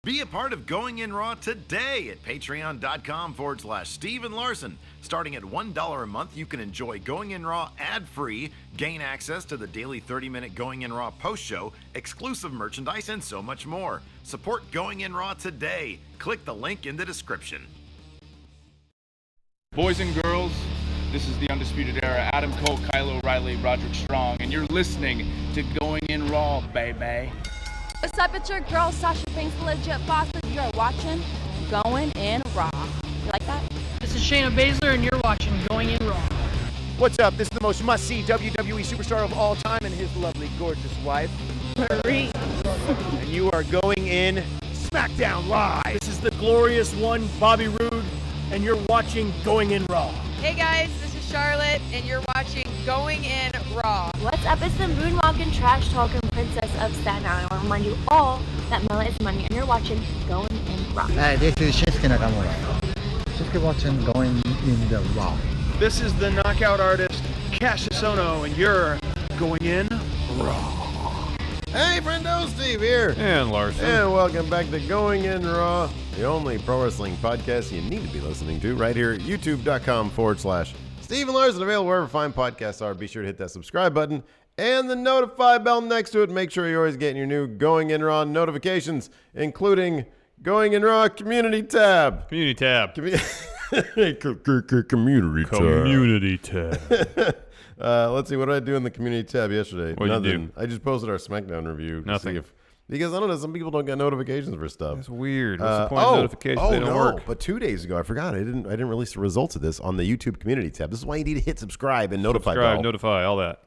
Be a part of Going In Raw today at patreon.com/Steven Larson. Starting at $1 a month, you can enjoy Going In Raw ad-free, gain access to the daily 30-minute Going In Raw post show, exclusive merchandise, and so much more. Support Going In Raw today. Click the link in the description. Boys and girls, this is the Undisputed Era. Adam Cole, Kyle O'Reilly, Roderick Strong, and you're listening to Going In Raw, baby. What's up, it's your girl, Sasha Banks, the legit boss, and you're watching Going In Raw. You like that? This is Shayna Baszler, and you're watching Going In Raw. What's up? This is the most must-see WWE superstar of all time and his lovely, gorgeous wife, Marie. and you are going in SmackDown Live. This is the glorious one, Bobby Roode, and you're watching Going In Raw. Hey guys, this is Charlotte, and you're watching Going In Raw. What's up? It's the moonwalking, trash talking princess of Staten Island. I want to remind you all that Mela is money, and you're watching Going In Raw. Hi, this is Shinsuke Nakamura. Just keep watching Going In the Raw. This is the knockout artist, Cassius Ohno, and you're Going In Raw. Hey, friendo, Steve here. And Larson. And welcome back to Going In Raw, the only pro wrestling podcast you need to be listening to right here at youtube.com/Steve and Larson, available wherever fine podcasts are. Be sure to hit that subscribe button and the notify bell next to it. Make sure you're always getting your new Going In Raw notifications, including Going In Raw Community tab. Community tab. Community tab. Community tab. Let's see, what did I do in the community tab yesterday? What did you do? I just posted our SmackDown review. Nothing. Because I don't know, some people don't get notifications for stuff. That's weird. What's the point of notifications? They don't work. But 2 days ago, I forgot. I didn't release the results of this on the YouTube community tab. This is why you need to hit subscribe and notify. Notify, all that.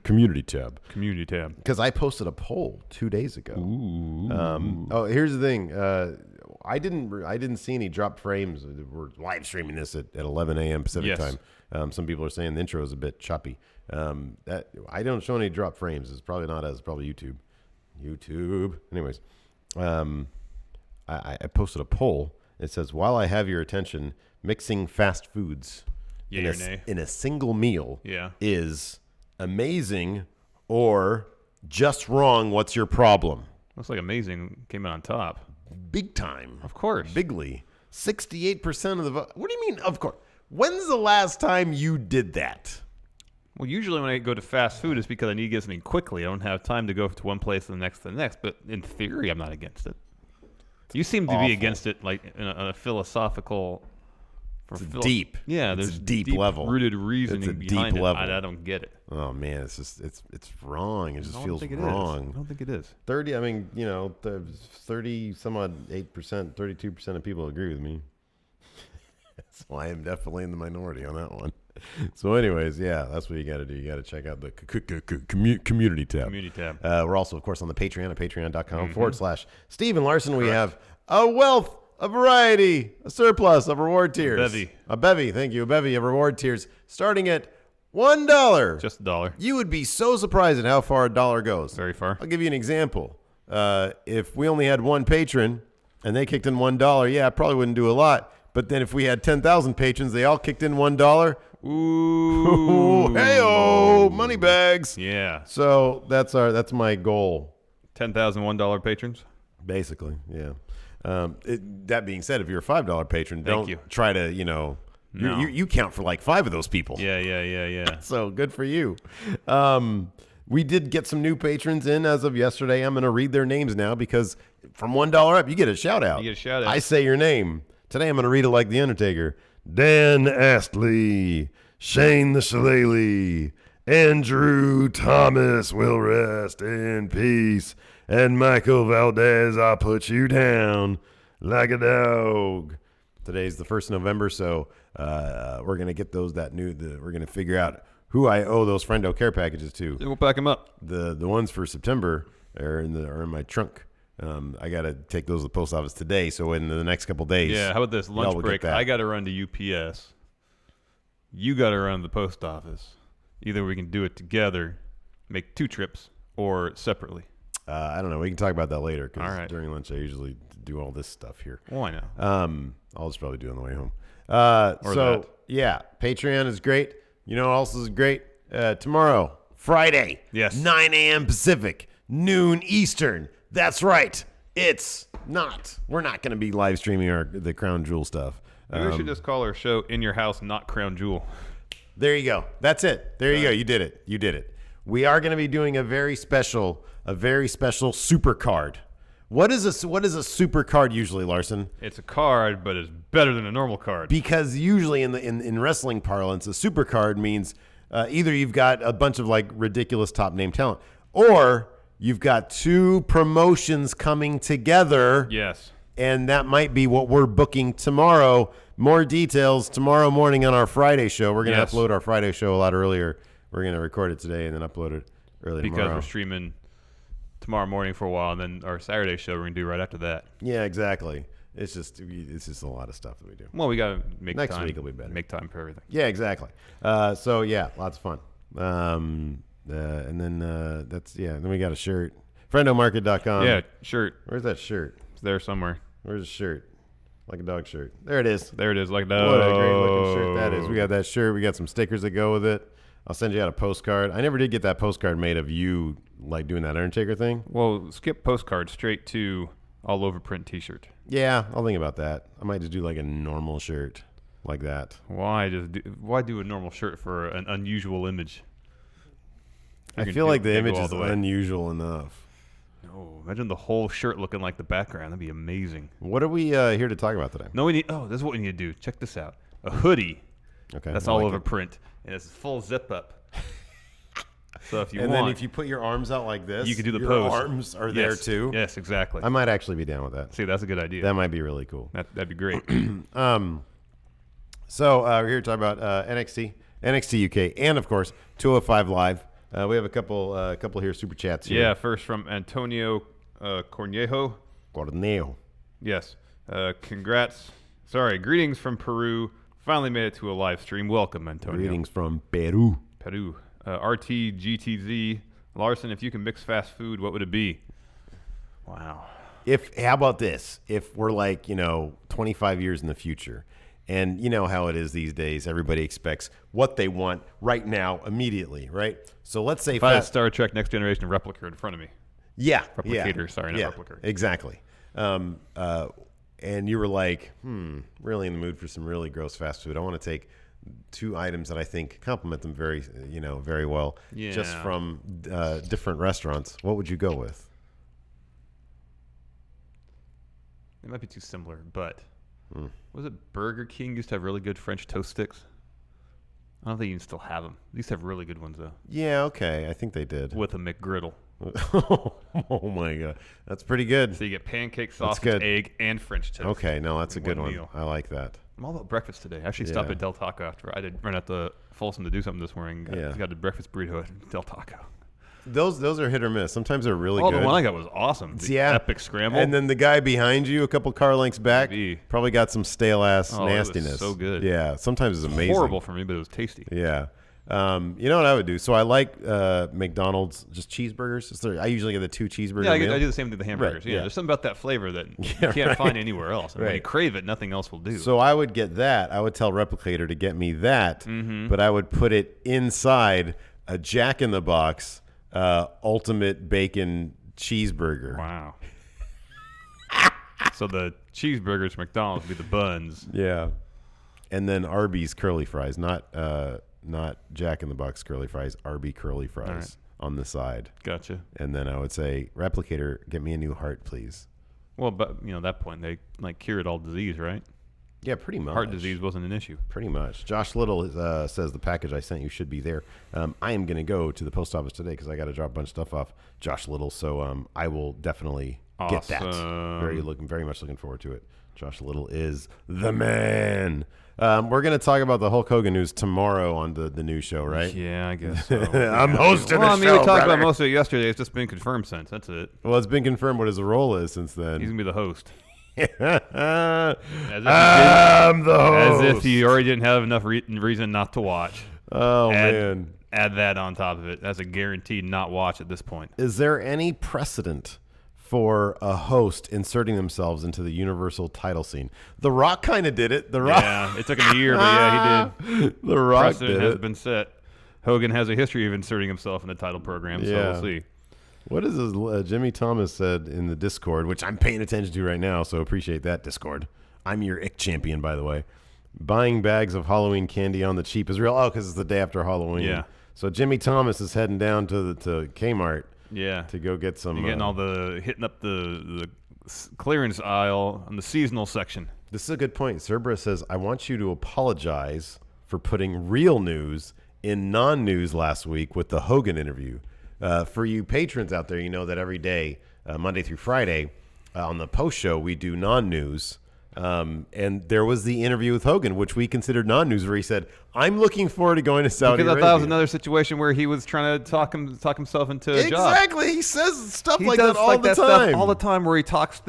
Community tab. Community tab. Because I posted a poll 2 days ago. Ooh. Here's the thing. I didn't see any dropped frames. We're live streaming this at 11 a.m. Pacific time. Some people are saying the intro is a bit choppy. That I don't show any drop frames. It's probably not as probably YouTube. Anyways, I posted a poll. It says, while I have your attention, mixing fast foods in a single meal is amazing or just wrong. What's your problem? Looks like amazing came out on top. Big time. Of course. Bigly. 68% of the vote. What do you mean, of course? When's the last time you did that? Well, usually when I go to fast food, it's because I need to get something quickly. I don't have time to go to one place to the next to the next. But in theory, I'm not against it. You seem to be against it, like in a philosophical. Deep. Yeah, it's there's a deep level. Rooted reasoning behind deep it. level. I don't get it. Oh man, it's just it's wrong. It just feels wrong. wrong. I don't think it is. 30. I mean, 30 some odd 8%, 32% of people agree with me. That's why I'm definitely in the minority on that one. So anyways, yeah, that's what you got to do. You got to check out the community tab. Community tab. We're also, of course, on the Patreon at patreon.com/Steven Larson. We have a wealth, a variety, a surplus of reward tiers. A bevy. Thank you. A bevy of reward tiers starting at $1. Just $1. You would be so surprised at how far $1 goes. Very far. I'll give you an example. If we only had one patron and they kicked in $1, yeah, I probably wouldn't do a lot. But then if we had 10,000 patrons, they all kicked in $1. Ooh. Hey-oh, money bags. Yeah. So that's my goal. 10,000 $1 patrons? Basically, yeah. That being said, if you're a $5 patron, don't try to, you count for like 5 of those people. Yeah. So good for you. We did get some new patrons in as of yesterday. I'm going to read their names now because from $1 up, you get a shout out. You get a shout out. I say your name. Today I'm going to read it like The Undertaker. Dan Astley, Shane the Shillelagh, Andrew Thomas will rest in peace, and Michael Valdez, I'll put you down like a dog. Today's the 1st of November, so we're going to get those we're going to figure out who I owe those Friendo care packages to. We'll pack them up. The ones for September are in my trunk. I got to take those to the post office today, so in the next couple days. Yeah, how about this? Lunch break, I got to run to UPS. You got to run to the post office. Either we can do it together, make 2 trips, or separately. I don't know. We can talk about that later, because right. During lunch I usually do all this stuff here. Well, I know. I'll just probably do it on the way home. Yeah, Patreon is great. You know what else is great? Tomorrow, Friday, 9 a.m. Pacific, noon Eastern. That's right. It's not. We're not going to be live streaming the Crown Jewel stuff. Maybe we should just call our show In Your House, Not Crown Jewel. There you go. That's it. There you go. You did it. You did it. We are going to be doing a very special super card. What is a super card usually, Larson? It's a card, but it's better than a normal card. Because usually in wrestling parlance, a super card means either you've got a bunch of like ridiculous top name talent, or you've got two promotions coming together. Yes. And that might be what we're booking tomorrow. More details tomorrow morning on our Friday show. We're going to upload our Friday show a lot earlier. We're going to record it today and then upload it early tomorrow. Because we're streaming tomorrow morning for a while, and then our Saturday show we're going to do right after that. Yeah, exactly. It's just a lot of stuff that we do. Well, we got to make Next time. week will be better. Make time for everything. Yeah, exactly. So yeah, lots of fun. And then then we got a shirt. Friendomarket.com. Yeah, shirt. Where's that shirt? It's there somewhere. Where's the shirt? Like a dog shirt. There it is. There it is, like a dog. What a great looking shirt that is. We got that shirt. We got some stickers that go with it. I'll send you out a postcard. I never did get that postcard made of you like doing that Undertaker thing. Well, skip postcard straight to all over print T-shirt. Yeah, I'll think about that. I might just do like a normal shirt like that. Why do a normal shirt for an unusual image? I feel like the image is unusual enough. No, imagine the whole shirt looking like the background. That'd be amazing. What are we here to talk about today? No, this is what we need to do. Check this out. A hoodie. Okay. That's all over print, and it's full zip up. So if you want, then if you put your arms out like this, you can do the your pose. Arms are there too. Yes, exactly. I might actually be down with that. See, that's a good idea. That might be really cool. That'd be great. So we're here to talk about NXT, NXT UK, and of course 205 Live. We have a couple here super chats here. Yeah, first from Antonio Cornejo. Yes. Congrats. Sorry, greetings from Peru. Finally made it to a live stream. Welcome, Antonio. Greetings from Peru. RTGTZ. Larson, if you can mix fast food, what would it be? Wow. How about this? If we're like, 25 years in the future, and you know how it is these days, everybody expects what they want right now, immediately, right? So let's say if I had Star Trek Next Generation replica in front of me. Yeah. Replicator, sorry, not replica. Exactly. And you were like, really in the mood for some really gross fast food. I want to take two items that I think complement them very, very well, just from different restaurants. What would you go with? It might be too similar, but was it Burger King used to have really good French toast sticks? I don't think you can still have them. They used to have really good ones, though. Yeah, okay. I think they did. With a McGriddle. Oh, my God. That's pretty good. So you get pancake, sausage, egg, and French toast. Okay, no, that's a good one. Meal. I like that. I'm all about breakfast today. I actually stopped at Del Taco after I did run out to Folsom to do something this morning. Got a breakfast burrito at Del Taco. Those are hit or miss. Sometimes they're really good. The one I got was awesome. The epic scramble. And then the guy behind you, a couple car lengths back, probably got some stale ass nastiness. It was so good. Yeah, sometimes it's amazing. Horrible for me, but it was tasty. Yeah. You know what I would do? So I like McDonald's just cheeseburgers. I usually get the 2 cheeseburger meal. I do the same thing with the hamburgers. Right, there's something about that flavor that you can't find anywhere else. And when you crave it, nothing else will do. So I would get that. I would tell Replicator to get me that, but I would put it inside a Jack in the Box ultimate bacon cheeseburger. Wow. So the cheeseburgers from McDonald's would be the buns. Yeah. And then Arby's curly fries, not Jack in the Box curly fries, Arby curly fries on the side. Gotcha. And then I would say, Replicator, get me a new heart, please. Well, but at that point they cured all disease, right? Yeah, pretty much. Heart disease wasn't an issue. Pretty much. Josh Little says the package I sent you should be there. I am going to go to the post office today because I got to drop a bunch of stuff off. Josh Little, so I will definitely get that. Very much looking forward to it. Josh Little is the man. We're going to talk about the Hulk Hogan news tomorrow on the new show, right? Yeah, I guess so. I'm hosting the show, we talked about most of it yesterday. It's just been confirmed since. That's it. Well, it's been confirmed what his role is since then. He's going to be the host. I'm the host. As if you already didn't have enough reason not to watch. Oh, man. Add that on top of it. That's a guaranteed not watch at this point. Is there any precedent for a host inserting themselves into the universal title scene? The Rock kind of did it. The Rock. Yeah, it took him a year, but yeah, he did. The Rock Precedent did has it. been set. Hogan has a history of inserting himself in the title program, so we'll see. What is this? Jimmy Thomas said in the Discord, which I'm paying attention to right now, so appreciate that, Discord. I'm your ick champion, by the way. Buying bags of Halloween candy on the cheap is real. Oh, because it's the day after Halloween. Yeah. So Jimmy Thomas is heading down to Kmart. Yeah. To go get some. You're getting hitting up the clearance aisle on the seasonal section. This is a good point. Cerberus says, I want you to apologize for putting real news in non-news last week with the Hogan interview. For you patrons out there, you know that every day, Monday through Friday, on the post show, we do non-news. And there was the interview with Hogan, which we considered non-news, where he said, I'm looking forward to going to Saudi Arabia. Because I thought it was another situation where he was trying to talk himself into a job. Exactly. He says stuff like that all the time. All the time where he tries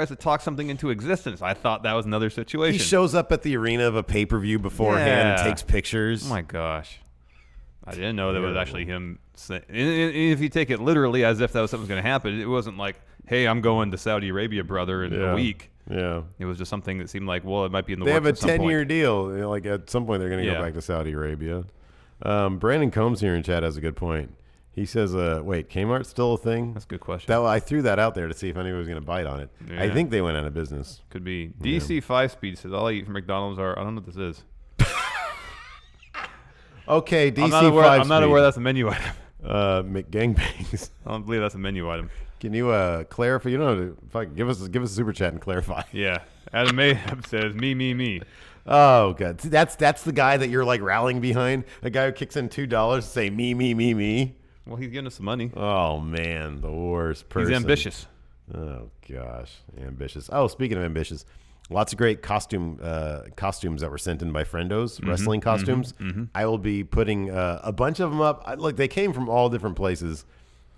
to talk something into existence. I thought that was another situation. He shows up at the arena of a pay-per-view beforehand and takes pictures. Oh, my gosh. I didn't know that was actually him saying. If you take it literally as if that was something going to happen, it wasn't like, hey, I'm going to Saudi Arabia, brother, in a week. Yeah. It was just something that seemed like, well, it might be in the works. They have at some a 10-year point. deal. You know, like at some point, they're going to go back to Saudi Arabia. Brandon Combs here in chat has a good point. He says, wait, Kmart's still a thing? That's a good question. I threw that out there to see if anybody was going to bite on it. Yeah. I think they went out of business. Could be. DC 5-Speed says, all I eat from McDonald's are, I don't know what this is. Okay, DC 5-Speed. I'm not aware that's a menu item. McGangbangs. I don't believe that's a menu item. Can you clarify? You know, give us a super chat and clarify. Yeah, Adam Mayhem says me. Oh god, that's the guy that you're like rallying behind. A guy who kicks in $2 to say me. Well, he's giving us some money. Oh man, the worst person. He's ambitious. Oh gosh, ambitious. Oh, speaking of ambitious, lots of great costumes that were sent in by Friendos, wrestling costumes. I will be putting a bunch of them up. Look, they came from all different places.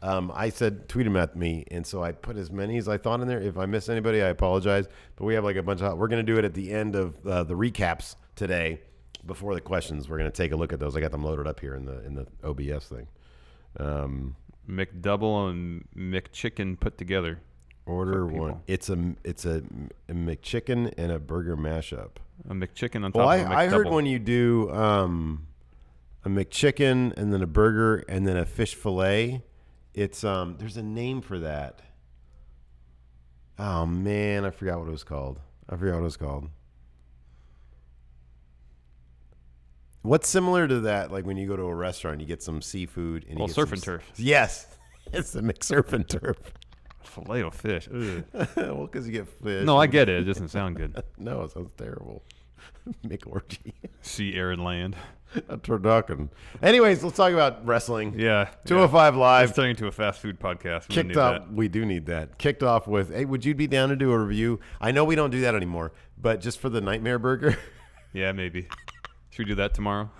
I said, tweet them at me, and so I put as many as I thought in there. If I miss anybody, I apologize. But we have like a bunch of. We're going to do it at the end of the recaps today, before the questions. We're going to take a look at those. I got them loaded up here in the OBS thing. McDouble and McChicken put together. Order one. It's a McChicken and a burger mashup. A McChicken on top of a McDouble. I heard when you do a McChicken and then a burger and then a fish fillet. It's there's a name for that. Oh man, I forgot what it was called. What's similar to that? Like when you go to a restaurant, you get some seafood and you get surf and turf. Yes, it's the McSurf and Turf. Filet of fish. Well, because you get fish. No, I get it. It doesn't sound good. No, it sounds terrible. McOrgy. Sea, air, and land. A turducken. Anyways, let's talk about wrestling. Yeah. 205 Live. It's turning into a fast food podcast. Kicked off. We do need that. Kicked off with, hey, would you be down to do a review? I know we don't do that anymore, but just for the Nightmare Burger. Yeah, maybe. Should we do that tomorrow?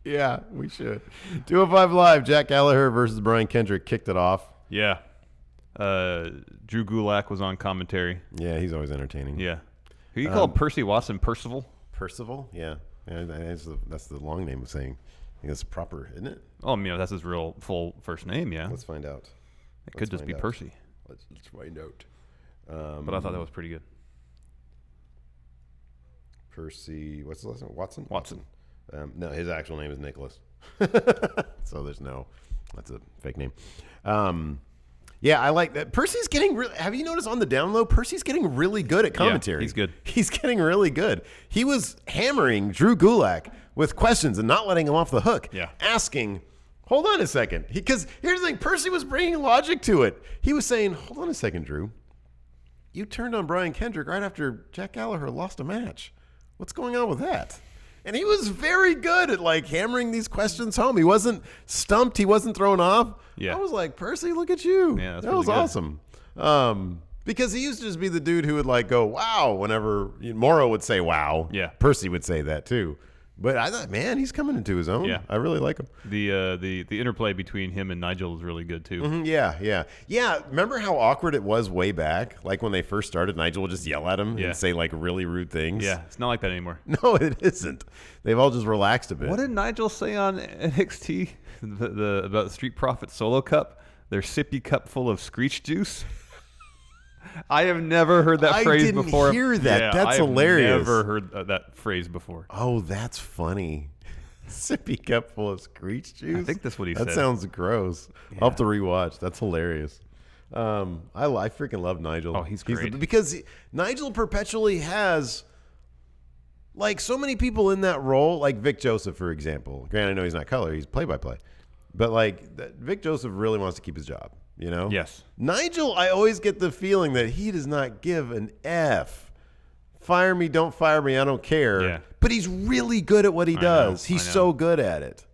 Yeah, we should. 205 Live. Jack Gallagher versus Brian Kendrick kicked it off. Yeah. Drew Gulak was on commentary. Yeah, he's always entertaining. Yeah. Who you call Percy Watson Percival? Percival? Yeah. That's the long name of saying. I think that's proper, isn't it? Oh, that's his real full first name, yeah. Let's find out. It could just be Percy. Let's find out. But I thought that was pretty good. Percy, what's the last name? Watson. No, his actual name is Nicholas. So that's a fake name. Yeah, I like that. Percy's getting really, have you noticed on the down low, Percy's getting really good at commentary. Yeah, he's good. He's getting really good. He was hammering Drew Gulak with questions and not letting him off the hook. Yeah. Asking, hold on a second. Because here's the thing, Percy was bringing logic to it. He was saying, hold on a second, Drew. You turned on Brian Kendrick right after Jack Gallagher lost a match. What's going on with that? And he was very good at like hammering these questions home. He wasn't stumped. He wasn't thrown off. Yeah. I was like, Percy, look at you. Yeah, that was awesome. Because he used to just be the dude who would like go, wow, whenever Morrow would say, wow. Yeah. Percy would say that too. But I thought, man, he's coming into his own. Yeah. I really like him. The interplay between him and Nigel was really good too. Mm-hmm, yeah. Remember how awkward it was way back? Like when they first started, Nigel would just yell at him and say like really rude things. Yeah, it's not like that anymore. No, it isn't. They've all just relaxed a bit. What did Nigel say on NXT about the Street Profits Solo Cup? Their sippy cup full of Screech juice. I have never heard that phrase before. I didn't hear that. Yeah, That's hilarious. I've never heard that phrase before. Oh, that's funny. Sippy cup full of Screech juice? I think that's what he said. That sounds gross. Yeah. I'll have to rewatch. That's hilarious. I freaking love Nigel. Oh, he's great. Because Nigel perpetually has, like, so many people in that role, like Vic Joseph, for example. Granted, I know he's not color, he's play-by-play. But, like, Vic Joseph really wants to keep his job, you know? Yes. Nigel, I always get the feeling that he does not give an F. Fire me, don't fire me, I don't care. Yeah. But he's really good at what he does. I He's know. so good at it.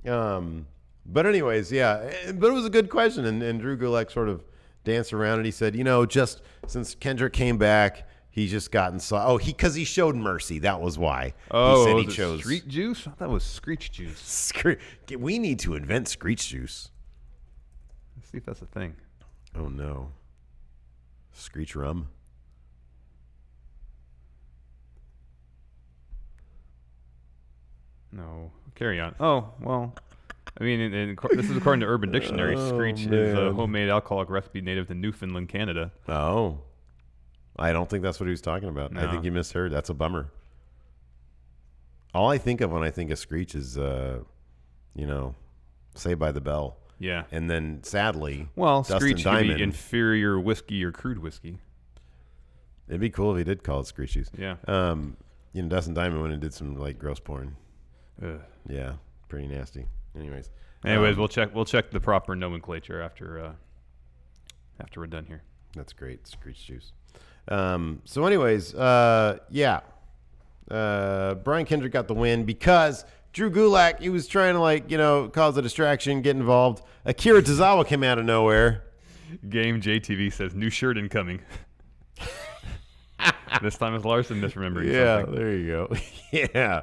But anyways, yeah. But it was a good question, and Drew Gulak sort of danced around it. He said, just since Kendrick came back, he's just gotten because he showed mercy. That was why. Oh, he said was he it chose Street Juice? I thought it was Screech Juice. We need to invent Screech Juice. Let's see if that's a thing. Oh no, Screech Rum. No, carry on. Oh, well, I mean, this is according to Urban Dictionary. Screech is a homemade alcoholic recipe native to Newfoundland, Canada. Oh, I don't think that's what he was talking about. No. I think you misheard. That's a bummer. All I think of when I think of Screech is, Saved by the Bell. Yeah. And then, sadly, well, Dustin Screech could Diamond. be inferior whiskey or crude whiskey. It'd be cool if he did call it Screech Juice. Yeah. Dustin Diamond went and did some like gross porn. Ugh. Yeah, pretty nasty. Anyways, we'll check the proper nomenclature after we're done here. That's great, Screech Juice. So, anyways, Brian Kendrick got the win because Drew Gulak, he was trying to cause a distraction, get involved. Akira Tozawa came out of nowhere. Game JTV says new shirt incoming. This time it's Larson misremembering something. There you go. Yeah.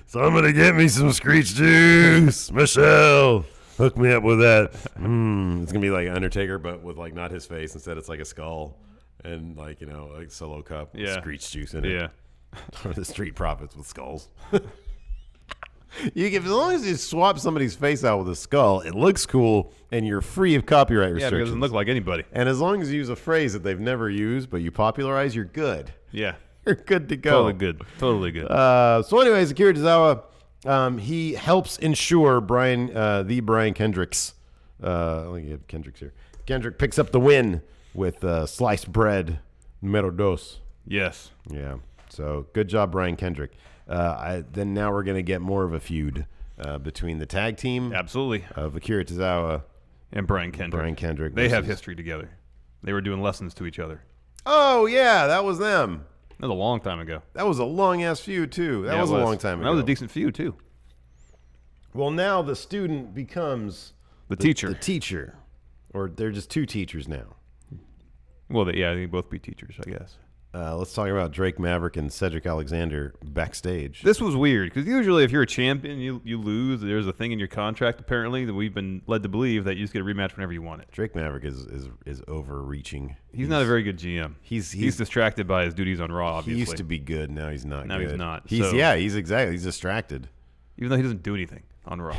So I'm going to get me some Screech Juice. Michelle, hook me up with that. It's going to be like Undertaker, but with like not his face. Instead, it's like a skull and like solo cup with Screech Juice in it. Yeah. Or the Street Profits with skulls. As long as you swap somebody's face out with a skull, it looks cool, and you're free of copyright Yeah, restrictions. because it doesn't look like anybody. And as long as you use a phrase that they've never used, but you popularize, you're good. Yeah. You're good to go. Totally good. So anyways, Akira Tozawa, he helps ensure Brian Kendrick's, let me get Kendrick's here. Kendrick picks up the win with sliced bread, número dos. Yes. Yeah. So good job, Brian Kendrick. Then now we're going to get more of a feud between the tag team. Absolutely. Of Akira Tozawa and Brian Kendrick. They have history together. They were doing lessons to each other. Oh, yeah. That was them. That was a long time ago. That was a long-ass feud, too. That was a long time ago. That was a decent feud, too. Well, now the student becomes the teacher. The teacher. Or they're just two teachers now. Well, they both be teachers, I guess. Let's talk about Drake Maverick and Cedric Alexander backstage. This was weird because usually if you're a champion, you lose. There's a thing in your contract apparently that we've been led to believe that you just get a rematch whenever you want it. Drake Maverick is overreaching. He's not a very good GM. He's distracted by his duties on Raw. Obviously, he used to be good. Now he's not. Now good. he's not. He's distracted. Even though he doesn't do anything on Raw.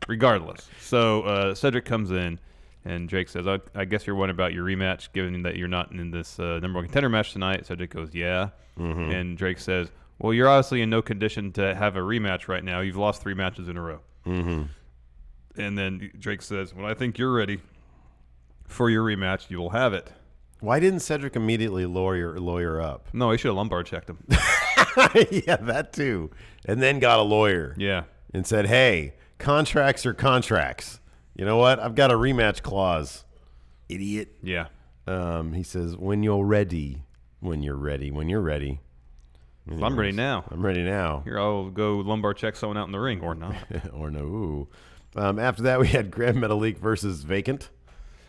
Regardless, so Cedric comes in. And Drake says, I guess you're wondering about your rematch, given that you're not in this number one contender match tonight. Cedric goes, yeah. Mm-hmm. And Drake says, well, you're obviously in no condition to have a rematch right now. You've lost 3 matches in a row. Mm-hmm. And then Drake says, when I think you're ready for your rematch, you will have it. Why didn't Cedric immediately lawyer up? No, he should have lumbar checked him. Yeah, that too. And then got a lawyer. Yeah. And said, hey, contracts are contracts. You know what? I've got a rematch clause. Idiot. Yeah. He says, when you're ready. When you're ready. Anyways, I'm ready now. I'm ready now. Here, I'll go lumbar check someone out in the ring, or not. Or no. After that, we had Grand Metalik versus Vacant.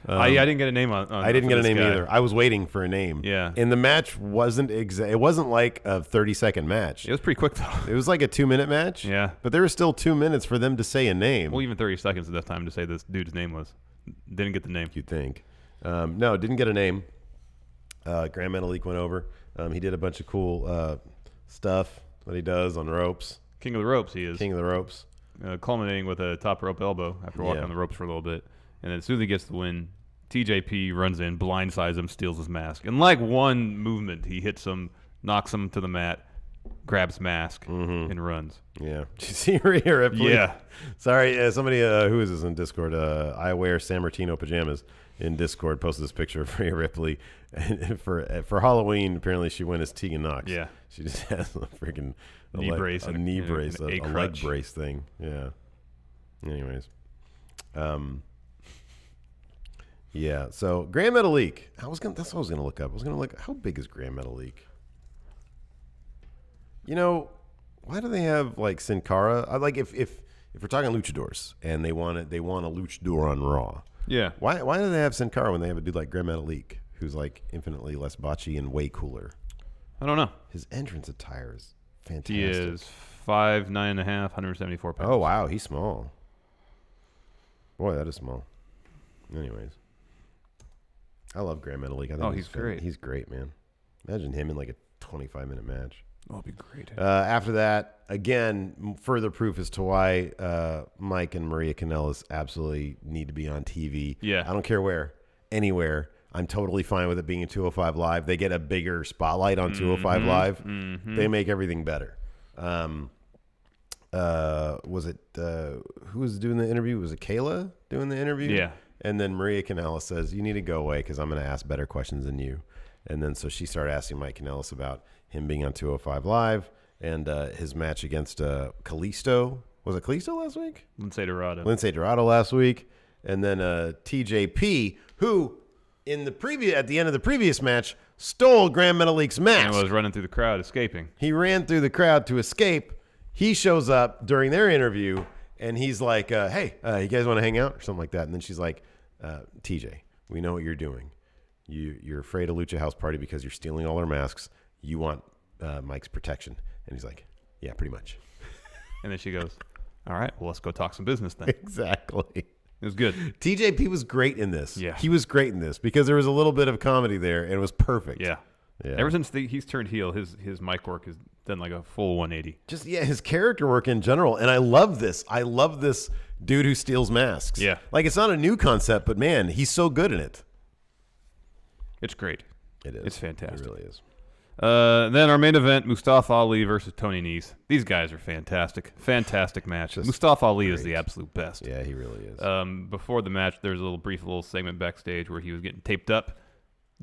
I didn't get a name on I didn't get a name either. I was waiting for a name. Yeah. And the match wasn't it wasn't like a 30-second match. It was pretty quick, though. It was like a 2-minute match. Yeah. But there was still 2 minutes for them to say a name. Well, even 30 seconds is enough time to say this dude's name was. Didn't get the name. You'd think. No, didn't get a name. Grand Metalik went over. He did a bunch of cool stuff that he does on ropes. King of the ropes, he is. King of the ropes. Culminating with a top rope elbow after walking on the ropes for a little bit. And then as soon as he gets the win, TJP runs in, blindsides him, steals his mask. In like one movement, he hits him, knocks him to the mat, grabs mask and runs. Yeah. Did you see Rhea Ripley? Yeah. Sorry, somebody, who is this in Discord? I wear San Martino pajamas in Discord posted this picture of Rhea Ripley. And for Halloween, apparently she went as Tegan Knox. Yeah. She just has a freaking knee brace, a knee brace, and a leg brace thing. Yeah. Anyways. Yeah, so Grand Metalik. That's what I was gonna look up. I was gonna look how big is Grand Metalik? You know, why do they have like Sin Cara? I like if we're talking luchadors and they want a luchador on Raw. Yeah. Why do they have Sin Cara when they have a dude like Grand Metalik who's like infinitely less botchy and way cooler? I don't know. His entrance attire is fantastic. He is 5'9.5", 174 pounds. Oh wow, he's small. Boy, that is small. Anyways. I love Grand Metalik. I think he's great. He's great, man. Imagine him in like a 25-minute match. Oh, it'd be great. After that, again, further proof as to why Mike and Maria Kanellis absolutely need to be on TV. Yeah. I don't care where, anywhere. I'm totally fine with it being a 205 Live. They get a bigger spotlight on 205 Live. They make everything better. Was it who was doing the interview? Was it Kayla doing the interview? Yeah. And then Maria Kanellis says, "You need to go away because I'm going to ask better questions than you." And then so she started asking Mike Kanellis about him being on 205 Live and his match against Kalisto. Was it Kalisto last week? Lindsay Dorado. Lindsay Dorado last week. And then TJP, who at the end of the previous match stole Grand Metalik's mask. And was running through the crowd, escaping. He ran through the crowd to escape. He shows up during their interview, and he's like, hey, you guys want to hang out? Or something like that. And then she's like, TJ, we know what you're doing. You're afraid of Lucha House Party because you're stealing all our masks. You want Mike's protection. And he's like, yeah, pretty much. And then she goes, all right, well, let's go talk some business then. Exactly. It was good. TJP was great in this. Yeah. He was great in this because there was a little bit of comedy there, and it was perfect. Yeah. Ever since he's turned heel, his mic work has done like a full 180. Just, his character work in general. And I love this. I love this dude who steals masks. Yeah. Like, it's not a new concept, but man, he's so good in it. It's great. It is. It's fantastic. It really is. Then our main event, Mustafa Ali versus Tony Nese. These guys are fantastic. Fantastic match. Mustafa Ali is the absolute best. Yeah, he really is. Before the match, there's a little segment backstage where he was getting taped up.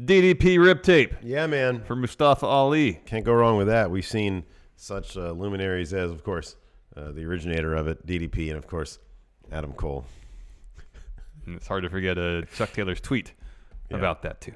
DDP rib tape. Yeah, man. For Mustafa Ali. Can't go wrong with that. We've seen such luminaries as, of course, the originator of it, DDP, and, of course, Adam Cole. And it's hard to forget Chuck Taylor's tweet about that, too.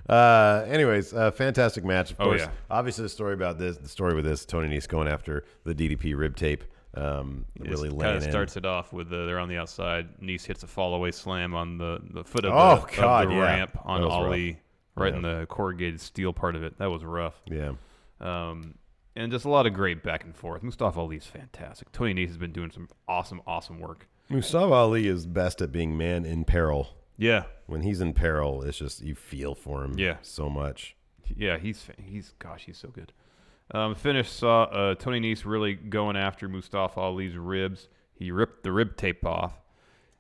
Anyways, fantastic match. Of course, yeah. Obviously the story with this, Tony Nese going after the DDP rib tape, really laying kind of in. starts it off with they're on the outside. Nese hits a fallaway slam on the foot of the ramp on Ali, right in the corrugated steel part of it. That was rough. Yeah. And just a lot of great back and forth. Mustafa Ali's fantastic. Tony Nese has been doing some awesome work. Mustafa Ali is best at being man in peril. Yeah. When he's in peril, it's just you feel for him so much. Yeah, he's so good. Finish saw Tony Nese really going after Mustafa Ali's ribs. He ripped the rib tape off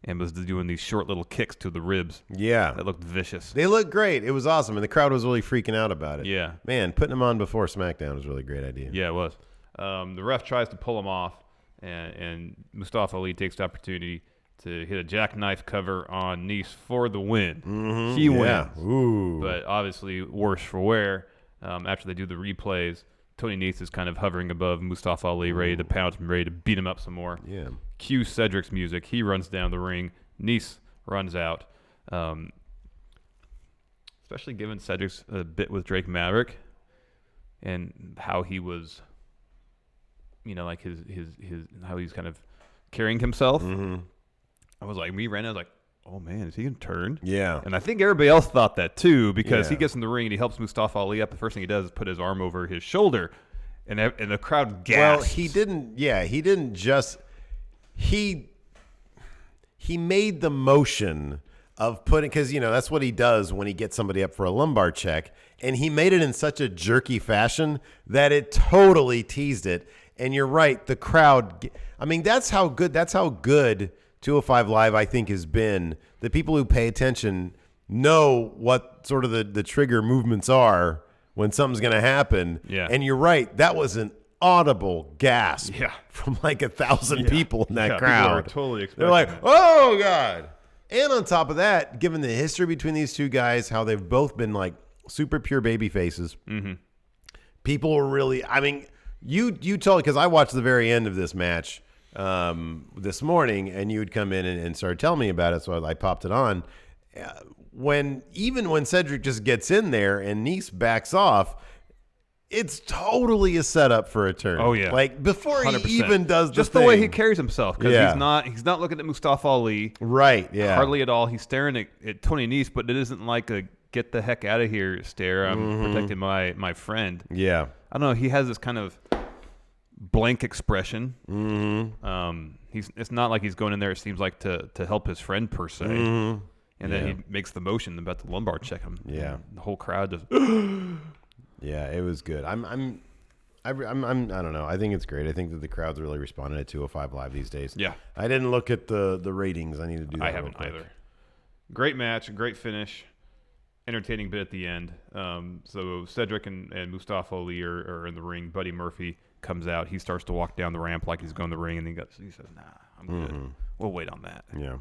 and was doing these short little kicks to the ribs. Yeah. That looked vicious. They looked great. It was awesome. And the crowd was really freaking out about it. Yeah. Man, putting him on before SmackDown was a really great idea. Yeah, it was. The ref tries to pull him off, and Mustafa Ali takes the opportunity to hit a jackknife cover on Nese for the win. Mm-hmm. He wins. Ooh. But obviously worse for wear. After they do the replays, Tony Nese is kind of hovering above Mustafa Ali, ready to pounce him, ready to beat him up some more. Yeah. Cue Cedric's music. He runs down the ring. Nese runs out. Especially given Cedric's bit with Drake Maverick and how he was, like his how he's kind of carrying himself. Mm-hmm. I was like, oh man, is he gonna turn? Yeah. And I think everybody else thought that too, because he gets in the ring and he helps Mustafa Ali up. The first thing he does is put his arm over his shoulder, and the crowd gasps. Well, he didn't. Yeah, he didn't just. He made the motion of putting, because that's what he does when he gets somebody up for a lumbar check, and he made it in such a jerky fashion that it totally teased it. And you're right, the crowd. I mean, that's how good 205 Live, I think, has been. The people who pay attention know what sort of the trigger movements are when something's going to happen. Yeah. And you're right. That was an audible gasp from like 1,000 people in that crowd. People are totally expecting They're like, it. oh, God. And on top of that, given the history between these two guys, how they've both been like super pure baby faces, people were really, I mean, you told, because I watched the very end of this match this morning, and you would come in and start telling me about it, so I popped it on. Even when Cedric just gets in there and Nice backs off, it's totally a setup for a turn. Oh yeah, like before 100%. he even does just the way thing. he carries himself, because he's not looking at Mustafa Ali, right? Yeah, hardly at all. He's staring at Tony Nese, but it isn't like a get the heck out of here stare. I'm protecting my friend. Yeah, I don't know. He has this kind of blank expression. It's not like he's going in there, it seems like, to help his friend per se. And then he makes the motion about the lumbar check him. Yeah, the whole crowd just. Yeah, it was good. I don't know. I think it's great. I think that the crowd's really responding to 205 Live these days. Yeah, I didn't look at the ratings. I need to do that. I haven't either. Great match, great finish, entertaining bit at the end. So Cedric and Mustafa Ali are in the ring. Buddy Murphy comes out. He starts to walk down the ramp like he's going to the ring, and he says, "Nah, I'm good. We'll wait on that." Yeah.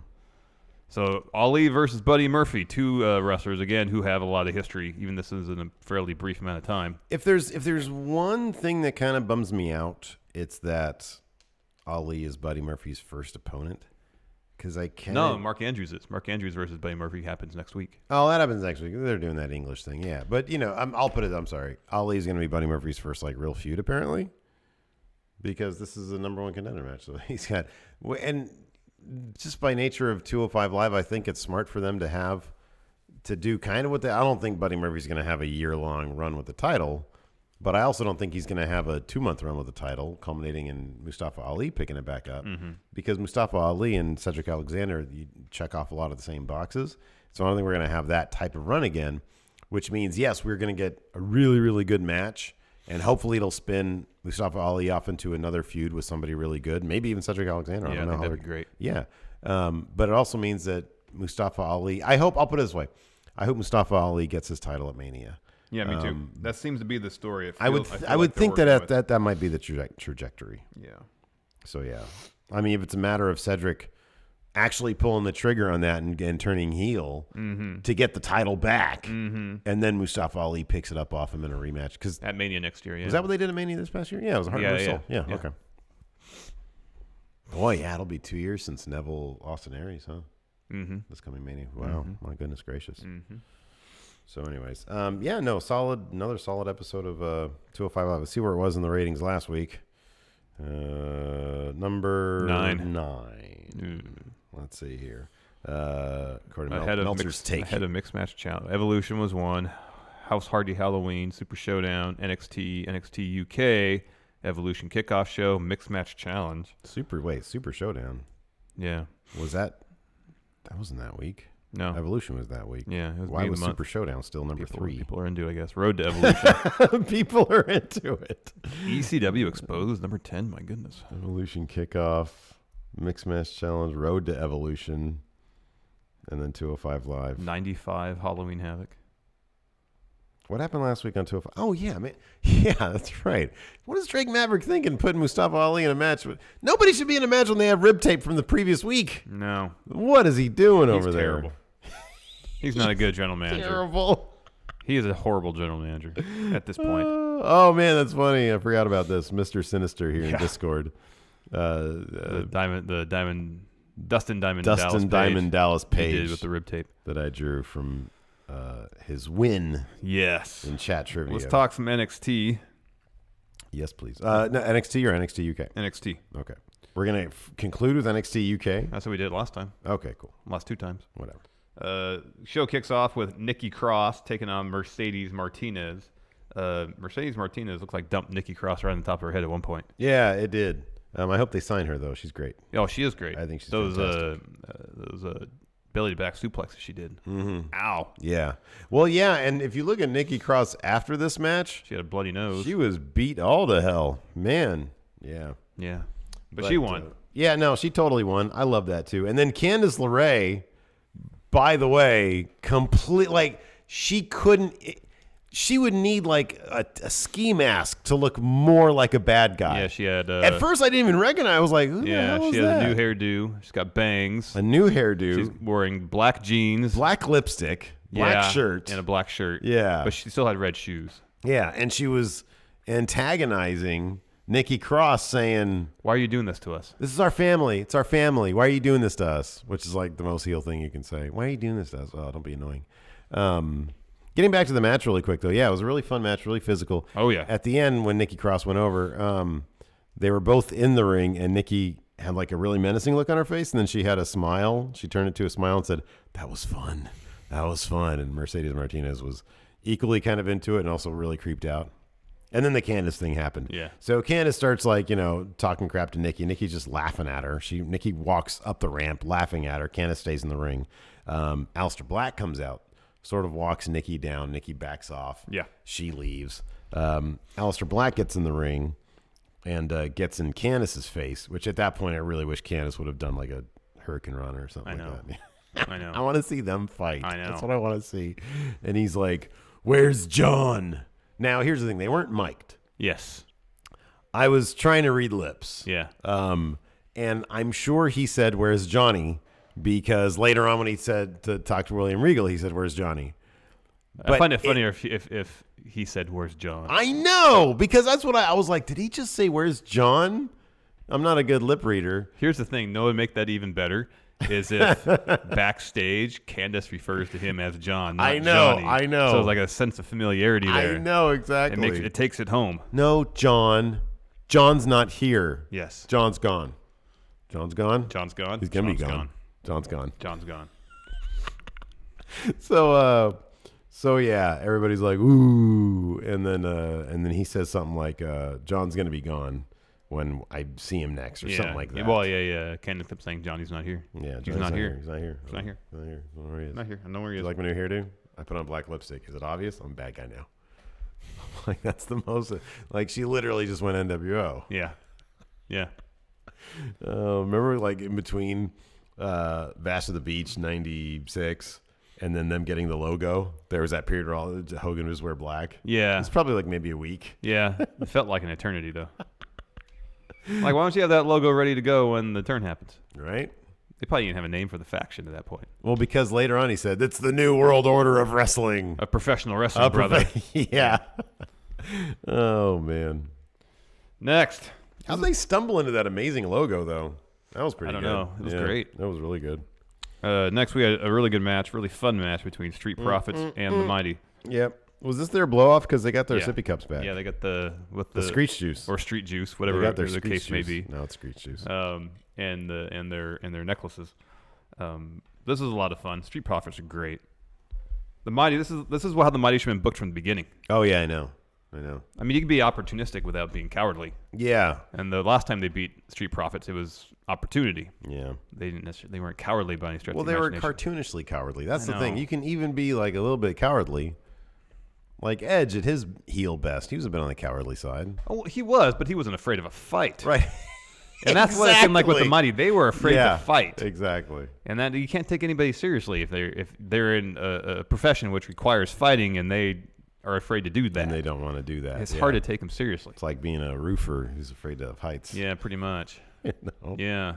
So Ali versus Buddy Murphy, two wrestlers again who have a lot of history. Even this is in a fairly brief amount of time. If there's one thing that kind of bums me out, it's that Ali is Buddy Murphy's first opponent. Because I can't. No, Mark Andrews is. Mark Andrews versus Buddy Murphy happens next week. Oh, that happens next week. They're doing that English thing, yeah. But I'll put it. I'm sorry. Ali's going to be Buddy Murphy's first like real feud apparently, because this is a #1 contender match. So he's got and. Just by nature of 205 Live, I think it's smart for them to do kind of what I don't think Buddy Murphy's going to have a year-long run with the title, but I also don't think he's going to have a 2-month run with the title, culminating in Mustafa Ali picking it back up, because Mustafa Ali and Cedric Alexander, you check off a lot of the same boxes. So I don't think we're going to have that type of run again, which means, yes, we're going to get a really, really good match, and hopefully it'll spin Mustafa Ali off into another feud with somebody really good, maybe even Cedric Alexander. I don't know. I think that'd be great. Yeah. But it also means that Mustafa Ali, I'll put it this way. I hope Mustafa Ali gets his title at Mania. Yeah, me too. That seems to be the story. I would think that might be the trajectory. Yeah. So, yeah. I mean, if it's a matter of Cedric actually pulling the trigger on that and turning heel to get the title back, and then Mustafa Ali picks it up off him in a rematch. Cause at Mania next year, yeah. Was that what they did at Mania this past year? Yeah, it was a Heart and Soul. Yeah, okay. Boy, yeah, it'll be 2 years since Neville Austin Aries, huh? This coming Mania. Wow, my goodness gracious. So, anyways, another solid episode of 205 Live. Let's see where it was in the ratings last week. Number 9. Let's see here. According to Meltzer's take. Ahead of Mixed Match Challenge. Evolution was 1. House Hardy Halloween, Super Showdown, NXT UK, Evolution Kickoff Show, Mixed Match Challenge. Super Showdown. Yeah. That wasn't that week. No. Evolution was that week. Yeah. Why was Super Showdown still number 3? People are into it, I guess. Road to Evolution. People are into it. ECW Exposed, number 10. My goodness. Evolution Kickoff, Mixed Match Challenge, Road to Evolution, and then 205 Live. 95 Halloween Havoc. What happened last week on 205? Oh, yeah, man. Yeah, that's right. What is Drake Maverick thinking putting Mustafa Ali in a match? Nobody should be in a match when they have rib tape from the previous week. No. What is he doing over there? Terrible. He's not a good general manager. Terrible. He is a horrible general manager at this point. Oh, man, that's funny. I forgot about this. Mr. Sinister here in Discord. Dustin Diamond Dallas Page. He did with the rib tape. That I drew from his win. Yes. In chat trivia. Let's talk some NXT. Yes, please. No, NXT or NXT UK? NXT. Okay. We're going to conclude with NXT UK. That's what we did last time. Okay, cool. Last 2 times. Whatever. Show kicks off with Nikki Cross taking on Mercedes Martinez. Mercedes Martinez looks like dumped Nikki Cross right on the top of her head at one point. Yeah, it did. I hope they sign her, though. She's great. Oh, she is great. I think she's those fantastic. belly-to-back suplexes she did. Ow. Yeah. Well, yeah, and if you look at Nikki Cross after this match, she had a bloody nose. She was beat all to hell. Man. Yeah. Yeah. But she won. Yeah, no, she totally won. I love that, too. And then Candice LeRae, by the way, she couldn't... she would need like a ski mask to look more like a bad guy. Yeah, she had. At first, I didn't even recognize. I was like, who the hell she is has that? a new hairdo. She's got bangs. A new hairdo. She's wearing black jeans, black lipstick, black shirt, and a black shirt. Yeah, but she still had red shoes. Yeah, and she was antagonizing Nikki Cross, saying, "Why are you doing this to us? This is our family. It's our family. Why are you doing this to us?" Which is like the most heel thing you can say. Why are you doing this to us? Oh, don't be annoying. Getting back to the match really quick, though. Yeah, it was a really fun match, really physical. Oh, yeah. At the end, when Nikki Cross went over, they were both in the ring, and Nikki had like a really menacing look on her face, and then she had a smile. She turned it to a smile and said, "That was fun. That was fun." And Mercedes Martinez was equally kind of into it and also really creeped out. And then the Candice thing happened. Yeah. So Candice starts like, talking crap to Nikki. Nikki's just laughing at her. Nikki walks up the ramp laughing at her. Candice stays in the ring. Aleister Black comes out. Sort of walks Nikki down. Nikki backs off. Yeah. She leaves. Aleister Black gets in the ring and gets in Candice's face, which at that point I really wish Candice would have done like a Hurricane Run or something like that. I know. I want to see them fight. I know. That's what I want to see. And he's like, "Where's John?" Now, here's the thing. They weren't mic'd. Yes. I was trying to read lips. Yeah. And I'm sure he said, "Where's Johnny?" Because later on when he said to talk to William Regal, he said, "Where's Johnny?" I find it funnier if he said, "Where's John?" I know, because that's what I was like, did he just say, "Where's John?" I'm not a good lip reader. Here's the thing. No, would make that even better is if backstage Candice refers to him as John, not Johnny. I know. So it's like a sense of familiarity there. I know, exactly. It takes it home. No, John. John's not here. Yes. John's gone. John's gone? John's gone. He's going to be John's gone. John's gone. John's gone. So yeah, everybody's like, "Ooh," and then he says something like, "John's gonna be gone when I see him next," or something like that. Well, yeah. Candice kept saying Johnny's not here. Yeah, he's not here. He's not here. He's not here. He's not here. I don't know where he is. Not here. I know where he is. You like my new hairdo? I put on black lipstick. Is it obvious? I'm a bad guy now. Like that's the most. Like she literally just went NWO. Yeah. Yeah. Remember, like in between Bash of the Beach '96 and then them getting the logo, there was that period where all Hogan was wear black. Yeah. It's probably like maybe a week. Yeah. It felt like an eternity though. Like, why don't you have that logo ready to go when the turn happens? Right. They probably didn't have a name for the faction at that point. Well, because later on he said, "It's the new world order of wrestling." A professional wrestling brother. Yeah. Oh, man. Next. How'd they stumble into that amazing logo, though? That was pretty good. I don't know. It was great. That was really good. Next, we had a really good match, really fun match between Street Profits and the Mighty. Yep. Was this their blow-off? Because they got their Yeah. sippy cups back. Yeah, they got the Screech juice. or street juice, whatever They got their the Screech case may juice. be. No, it's Screech juice. And their necklaces. This is a lot of fun. Street Profits are great. The Mighty. This is how the Mighty should have been booked from the beginning. Oh yeah, I know. I mean, you can be opportunistic without being cowardly. Yeah. And the last time they beat Street Profits, it was opportunity. Yeah. They weren't cowardly by any stretch. Well, of the they were imagination. cartoonishly cowardly. That's I the thing. know. You can even be like a little bit cowardly. Like Edge at his heel best, he was a bit on the cowardly side. Oh, he was, but he wasn't afraid of a fight. Right. And that's what it seemed like with the Exactly. Mighty. They were afraid to fight. Exactly. And that you can't take anybody seriously if they're in a profession which requires fighting and they are afraid to do that. And they don't want to do that. It's hard to take them seriously. It's like being a roofer who's afraid of heights. Yeah, pretty much. No. Yeah.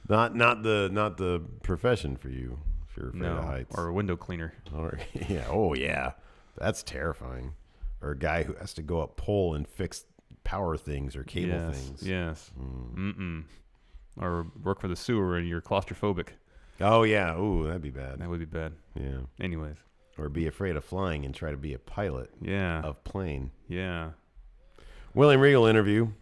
Not the profession for you if you're afraid of heights. Or a window cleaner. Or yeah. Oh yeah. That's terrifying. Or a guy who has to go up pole and fix power things or cable things. Yes. Or work for the sewer and you're claustrophobic. Oh yeah. Ooh, that'd be bad. That would be bad. Yeah. Anyways. Or be afraid of flying and try to be a pilot. Yeah. Of plane. Yeah. William Regal interview.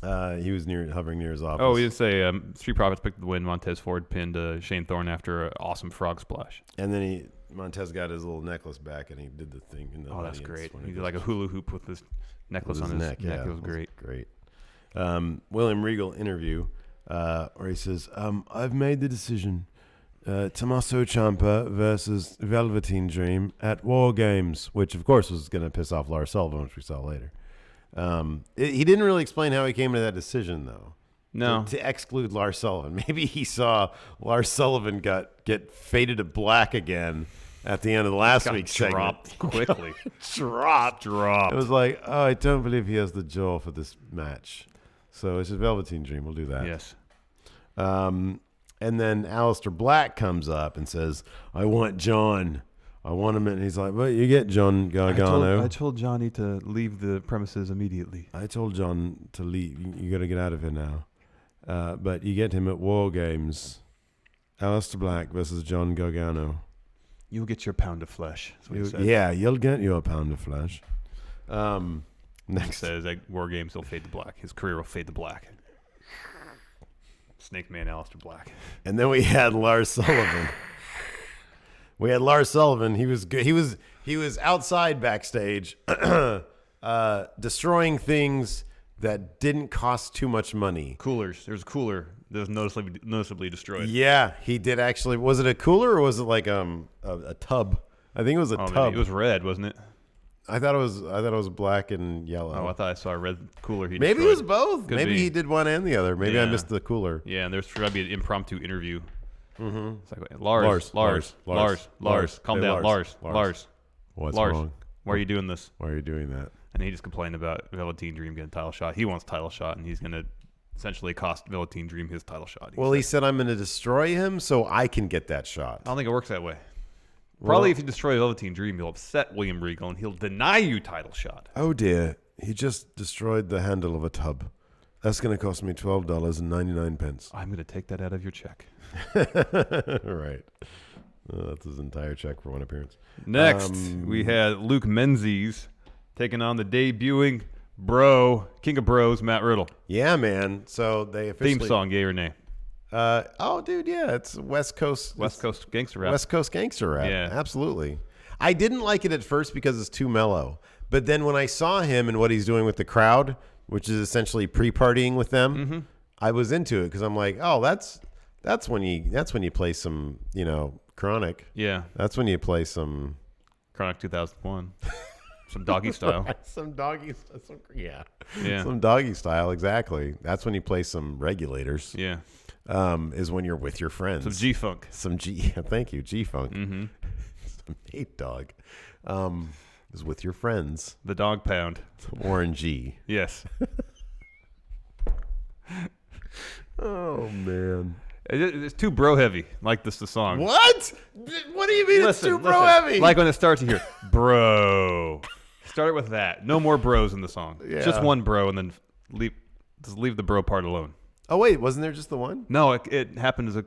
He was hovering near his office. Oh, we did say Street Profits picked the win. Montez Ford pinned Shane Thorne after an awesome frog splash. And then Montez got his little necklace back and he did the thing in the that's audience great. when He did goes- like a hula hoop with his necklace on his neck. Yeah, It was great. Great. William Regal interview where he says, "I've made the decision. Tommaso Ciampa versus Velveteen Dream at War Games," which of course was going to piss off Lars Sullivan, which we saw later. He didn't really explain how he came to that decision, though. No. To exclude Lars Sullivan. Maybe he saw Lars Sullivan get faded to black again, at the end of the last Got week's dropped segment. quickly. Dropped. It was like, oh, I don't believe he has the jaw for this match. So it's a Velveteen Dream. We'll do that. Yes. And then Aleister Black comes up and says, I want John. I want him. And he's like, well, you get John Gargano. I told Johnny to leave the premises immediately. I told John to leave. You got to get out of here now. But you get him at War Games. Aleister Black versus John Gargano. You'll get your pound of flesh. That's what he said. Yeah, you'll get your pound of flesh. Next. He says at War Games, he'll fade to black. His career will fade to black. Snake Man Aleister Black. And then we had Lars Sullivan. He was good. He was outside backstage, destroying things that didn't cost too much money. Coolers. There's a cooler that was noticeably destroyed. Yeah, he did actually. Was it a cooler or was it like a tub? I think it was a tub. Maybe. It was red, wasn't it? I thought it was black and yellow. Oh, I thought I saw a red cooler. Maybe it was both. Maybe he did one and the other. Maybe I missed the cooler. Yeah, and there's got to be an impromptu interview. Mm-hmm. It's like, Lars. Calm down, Lars. What's Lars, wrong? Why are you doing this? Why are you doing that? And he just complained about Velveteen Dream getting a title shot. He wants a title shot, and he's going to essentially cost Velveteen Dream his title shot. He said, I'm going to destroy him so I can get that shot. I don't think it works that way. Probably if you destroy Velveteen Dream, you'll upset William Regal, and he'll deny you title shot. Oh, dear. He just destroyed the handle of a tub. That's going to cost me $12.99. I'm going to take that out of your check. Right. That's his entire check for one appearance. Next, we had Luke Menzies taking on the debuting King of Bros, Matt Riddle. Yeah, man. So they officially... Theme song, yay or nay? Dude, yeah. It's West Coast gangster rap. West Coast gangster rap. Yeah. Absolutely. I didn't like it at first because it's too mellow. But then when I saw him and what he's doing with the crowd, which is essentially pre-partying with them, I was into it because I'm like, oh, that's when you play some, Chronic. Yeah. That's when you play some Chronic 2001. Some doggy style. Some doggy style. Yeah. Some doggy style, exactly. That's when you play some Regulators. Yeah. Is when you're with your friends. Some G-Funk. Thank you, G-Funk. Mm-hmm. Some Nate Dogg. Is with your friends. The Dog Pound. Orangevale. Yes. Oh, man. It's too bro heavy, like the song. What? What do you mean it's too bro heavy? Like when it starts, you hear, bro. Start it with that. No more bros in the song. Yeah. Just one bro, and then leave the bro part alone. Oh, wait. Wasn't there just the one? No, it happened as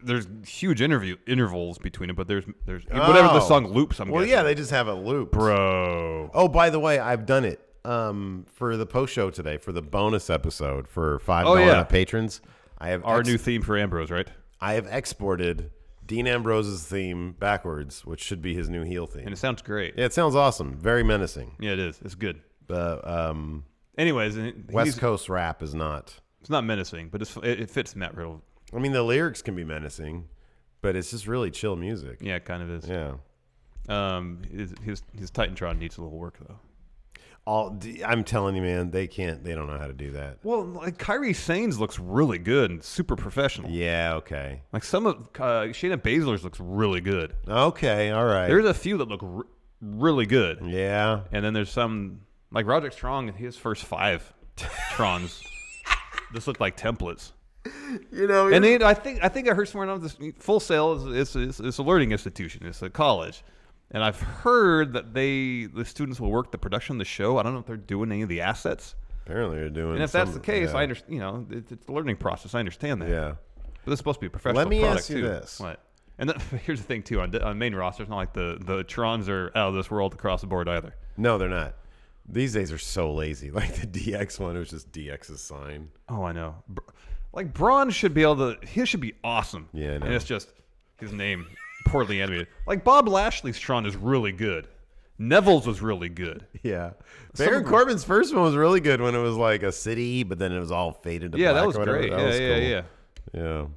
there's huge intervals between it, but there's whatever the song loops, I'm guessing. Yeah, they just have it looped. Bro. Oh, by the way, I've done it for the post show today, for the bonus episode for $5 patrons. I have our new theme for Ambrose, right? I have exported Dean Ambrose's theme backwards, which should be his new heel theme. And it sounds great. Yeah, it sounds awesome. Very menacing. Yeah, it is. It's good. Anyways, West Coast rap is not. It's not menacing, but it fits Matt Riddle. I mean, the lyrics can be menacing, but it's just really chill music. Yeah, it kind of is. Yeah. His Titantron needs a little work though. I'm telling you, man, they don't know how to do that. Well, like Kairi Sane's looks really good and super professional. Yeah, okay. Like some of Shayna Baszler's looks really good. Okay, all right. There's a few that look really good. Yeah. And then there's some, like Roderick Strong, his first 5 Trons just look like templates. And I think I heard somewhere else this Full Sail is a learning institution. It's a college. And I've heard that the students will work the production of the show. I don't know if they're doing any of the assets. Apparently they're doing. And if that's the case, I understand. It's a learning process. I understand that. Yeah. But it's supposed to be a professional Let me product ask you too. this. What? And here's the thing too. On main roster, it's not like the Trons are out of this world across the board either. No, they're not. These days are so lazy. Like the DX one, it was just DX's sign. Oh, I know. Like Braun should be able to. His should be awesome. Yeah, I know. And it's just his name poorly animated. Like Bob Lashley's Tron is really good. Neville's was really good. Yeah. Baron Corbin's first one was really good when it was like a city, but then it was all faded to black. Yeah, that was or whatever. great. That was Yeah. cool.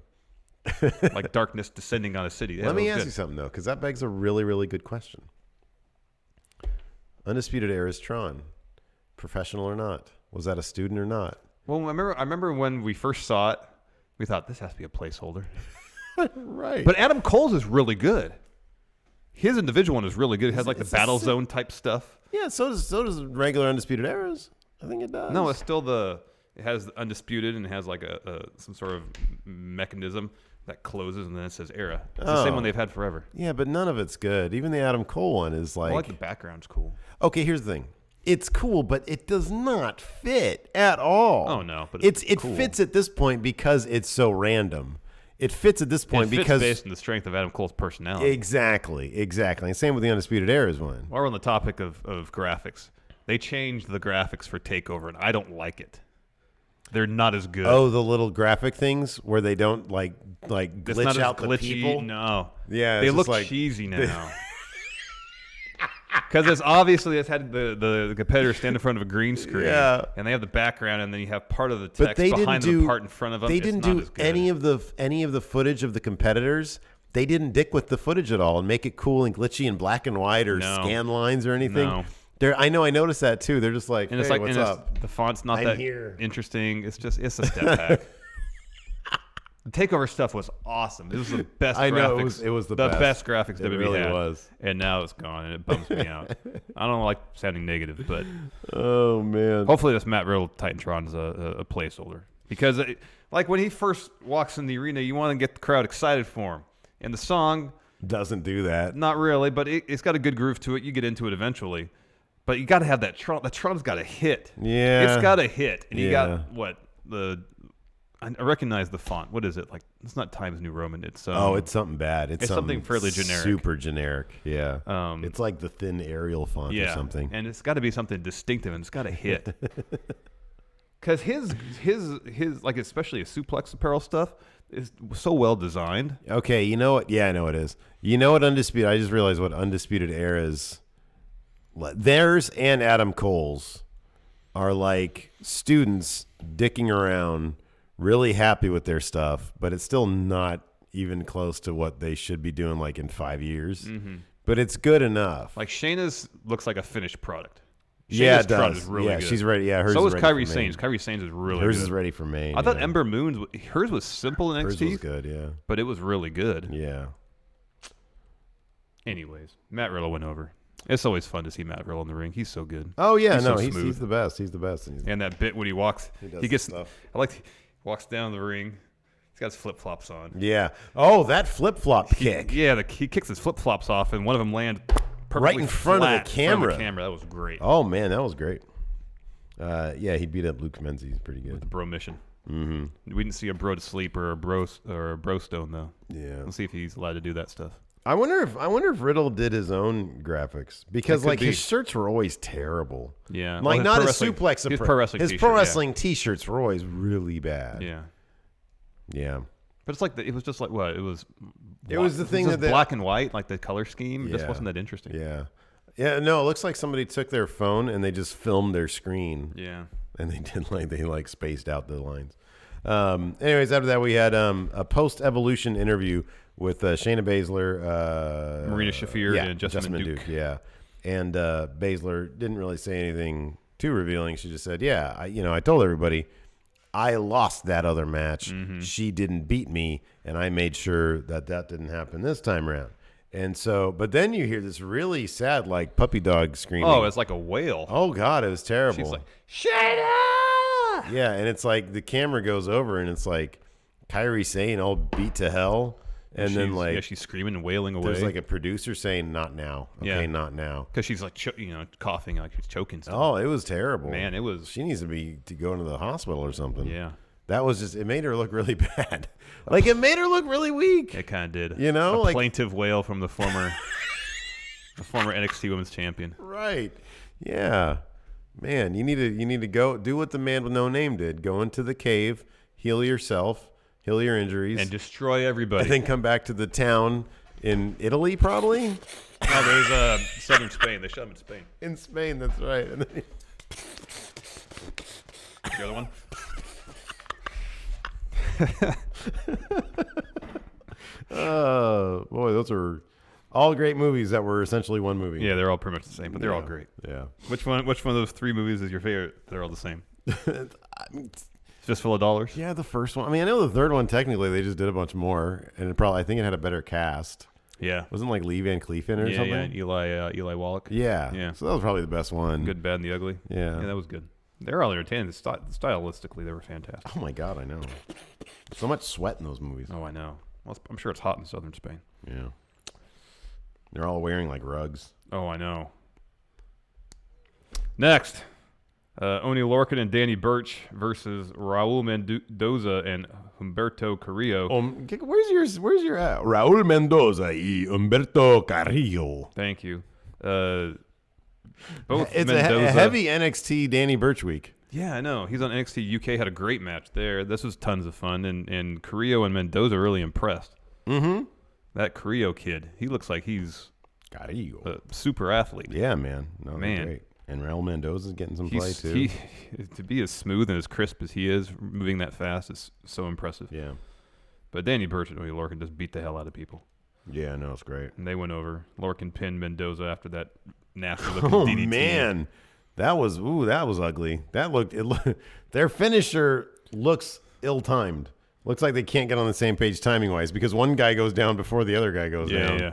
Yeah. Like darkness descending on a city. Yeah, Let me ask you something though, because that begs a really, really good question. Undisputed Era's Tron, professional or not? Was that a student or not? Well, I remember when we first saw it, we thought this has to be a placeholder. Right. But Adam Cole's is really good. His individual one is really good. It has like the battle zone type stuff. Yeah, so does regular Undisputed Era's. I think it does. No, it's still it has the Undisputed and it has like some sort of mechanism that closes and then it says Era. It's the same one they've had forever. Yeah, but none of it's good. Even the Adam Cole one is like... I like the background's cool. Okay, here's the thing. It's cool, but it does not fit at all. Oh, no. But it cool. fits at this point because it's so random. It fits at this point because... based on the strength of Adam Cole's personality. Exactly. And same with the Undisputed Era's one. While we're on the topic of graphics, they changed the graphics for TakeOver, and I don't like it. They're not as good. Oh, the little graphic things where they don't like glitch out the people? No. Yeah, they look cheesy now. Because it's had the competitor stand in front of a green screen, and they have the background, and then you have part of the text behind the part in front of them. They didn't do any of the footage of the competitors. They didn't dick with the footage at all and make it cool and glitchy and black and white or scan lines or anything. No. I noticed that too. They're just like, hey, what's up? The font's not that interesting. It's a step back. The TakeOver stuff was awesome. It was the best. I know graphics. it was the best graphics WWE really had. was. And now it's gone, and it bums me out. I don't like sounding negative, but oh man. Hopefully, this Matt Riddle Titantron is a placeholder because, like when he first walks in the arena, you want to get the crowd excited for him, and the song doesn't do that. Not really, but it's got a good groove to it. You get into it eventually. But you got to have that Tron. The Tron's got to hit. Yeah. It's got to hit. And you got I recognize the font. What is it? Like, it's not Times New Roman. It's it's something bad. It's something fairly generic. Super generic. Yeah. It's like the thin Arial font or something. And it's got to be something distinctive and it's got to hit. Cuz his like especially his suplex apparel stuff is so well designed. Okay, you know what? Yeah, I know it is. You know what Undisputed I just realized what Undisputed Era's theirs and Adam Cole's are like students dicking around, really happy with their stuff, but it's still not even close to what they should be doing like in 5 years. Mm-hmm. But it's good enough. Like Shayna's looks like a finished product. Shayna's it does. Is really good. She's ready. Yeah, hers so is was ready Kairi Sane's. Kairi Sane's is really hers good. is ready for Maine. I thought Ember Moon's hers was simple in NXT. Hers was good, yeah. But it was really good. Yeah. Anyways, Matt Riddle went over. It's always fun to see Matt Riddle in the ring. He's so good. Oh yeah, he's the best. He's the best. And that bit when he walks, he gets stuff. He walks down the ring. He's got his flip flops on. Yeah. Oh, that flip flop kick. Yeah, he kicks his flip flops off, and one of them lands perfectly right in front of the camera. That was great. Oh man, that was great. Yeah, he beat up Luke Menzies pretty good with the bro mission. Mm-hmm. We didn't see a bro to sleep or a bro stone though. Yeah. Let's see if he's allowed to do that stuff. I wonder if Riddle did his own graphics because his shirts were always terrible. Yeah, like not a suplex. His pro wrestling. His pro wrestling T-shirts were always really bad. Yeah, yeah. But it's like it was just like what it was. It was the thing that black and white, like the color scheme. Yeah. Just wasn't that interesting. Yeah, yeah. No, it looks like somebody took their phone and they just filmed their screen. Yeah, and they did spaced out the lines. Anyways, after that we had a post-Evolution interview with Shayna Baszler, Marina Shafir, and Jessamyn Duke. Yeah, and Baszler didn't really say anything too revealing. She just said, "Yeah, I told everybody I lost that other match. Mm-hmm. She didn't beat me, and I made sure that didn't happen this time around." And so, but then you hear this really sad, like puppy dog screaming. Oh, it's like a wail. Oh God, it was terrible. She's like, Shayna! Yeah, and it's like the camera goes over, and it's like Kairi Sane all beat to hell. And then she's screaming and wailing away. There's like a producer saying, "Not now, okay, not now," because she's like coughing, like she's choking. Stuff. Oh, it was terrible, man. It was. She needs to go into the hospital or something. Yeah, that was just. It made her look really bad. Like it made her look really weak. It kind of did. A plaintive wail from the former, NXT Women's Champion. Right. Yeah. Man, you need to go do what the man with no name did. Go into the cave, heal yourself. Heal your injuries. And destroy everybody. And then come back to the town in Italy, probably? No, there's southern Spain. They shot him in Spain. In Spain, that's right. And then the other one? Oh, boy, those are all great movies that were essentially one movie. Yeah, they're all pretty much the same, but they're all great. Yeah. Which one of those three movies is your favorite? They're all the same. Fistful of Dollars? Yeah, the first one. I mean, I know the third one, technically, they just did a bunch more. And I think it had a better cast. Yeah. Wasn't like Lee Van Cleef in it or something? Yeah, Eli Wallach. Yeah. Yeah. So that was probably the best one. Good, Bad, and the Ugly. Yeah. Yeah, that was good. They're all entertaining. Stylistically, they were fantastic. Oh my God, I know. So much sweat in those movies. Oh, I know. Well, I'm sure it's hot in southern Spain. Yeah. They're all wearing like rugs. Oh, I know. Next, Oni Lorcan and Danny Burch versus Raul Mendoza and Humberto Carrillo. Where's your Raul Mendoza y Humberto Carrillo. Thank you. Both it's Mendoza. a heavy NXT Danny Burch week. Yeah, I know. He's on NXT UK. Had a great match there. This was tons of fun, and Carrillo and Mendoza really impressed. Mm-hmm. That Carrillo kid, he looks like he's Carrillo. a super athlete. Yeah, man. No, man. Great. And Raul Mendoza's getting some play too. To be as smooth and as crisp as he is, moving that fast is so impressive. Yeah. But Danny Burch and Oni Lorcan just beat the hell out of people. Yeah, no, it's great. And they went over. Lorcan pinned Mendoza after that nasty looking Oh DDT. man, that was ugly. Their finisher looks ill-timed. Looks like they can't get on the same page timing-wise because one guy goes down before the other guy goes down. Yeah.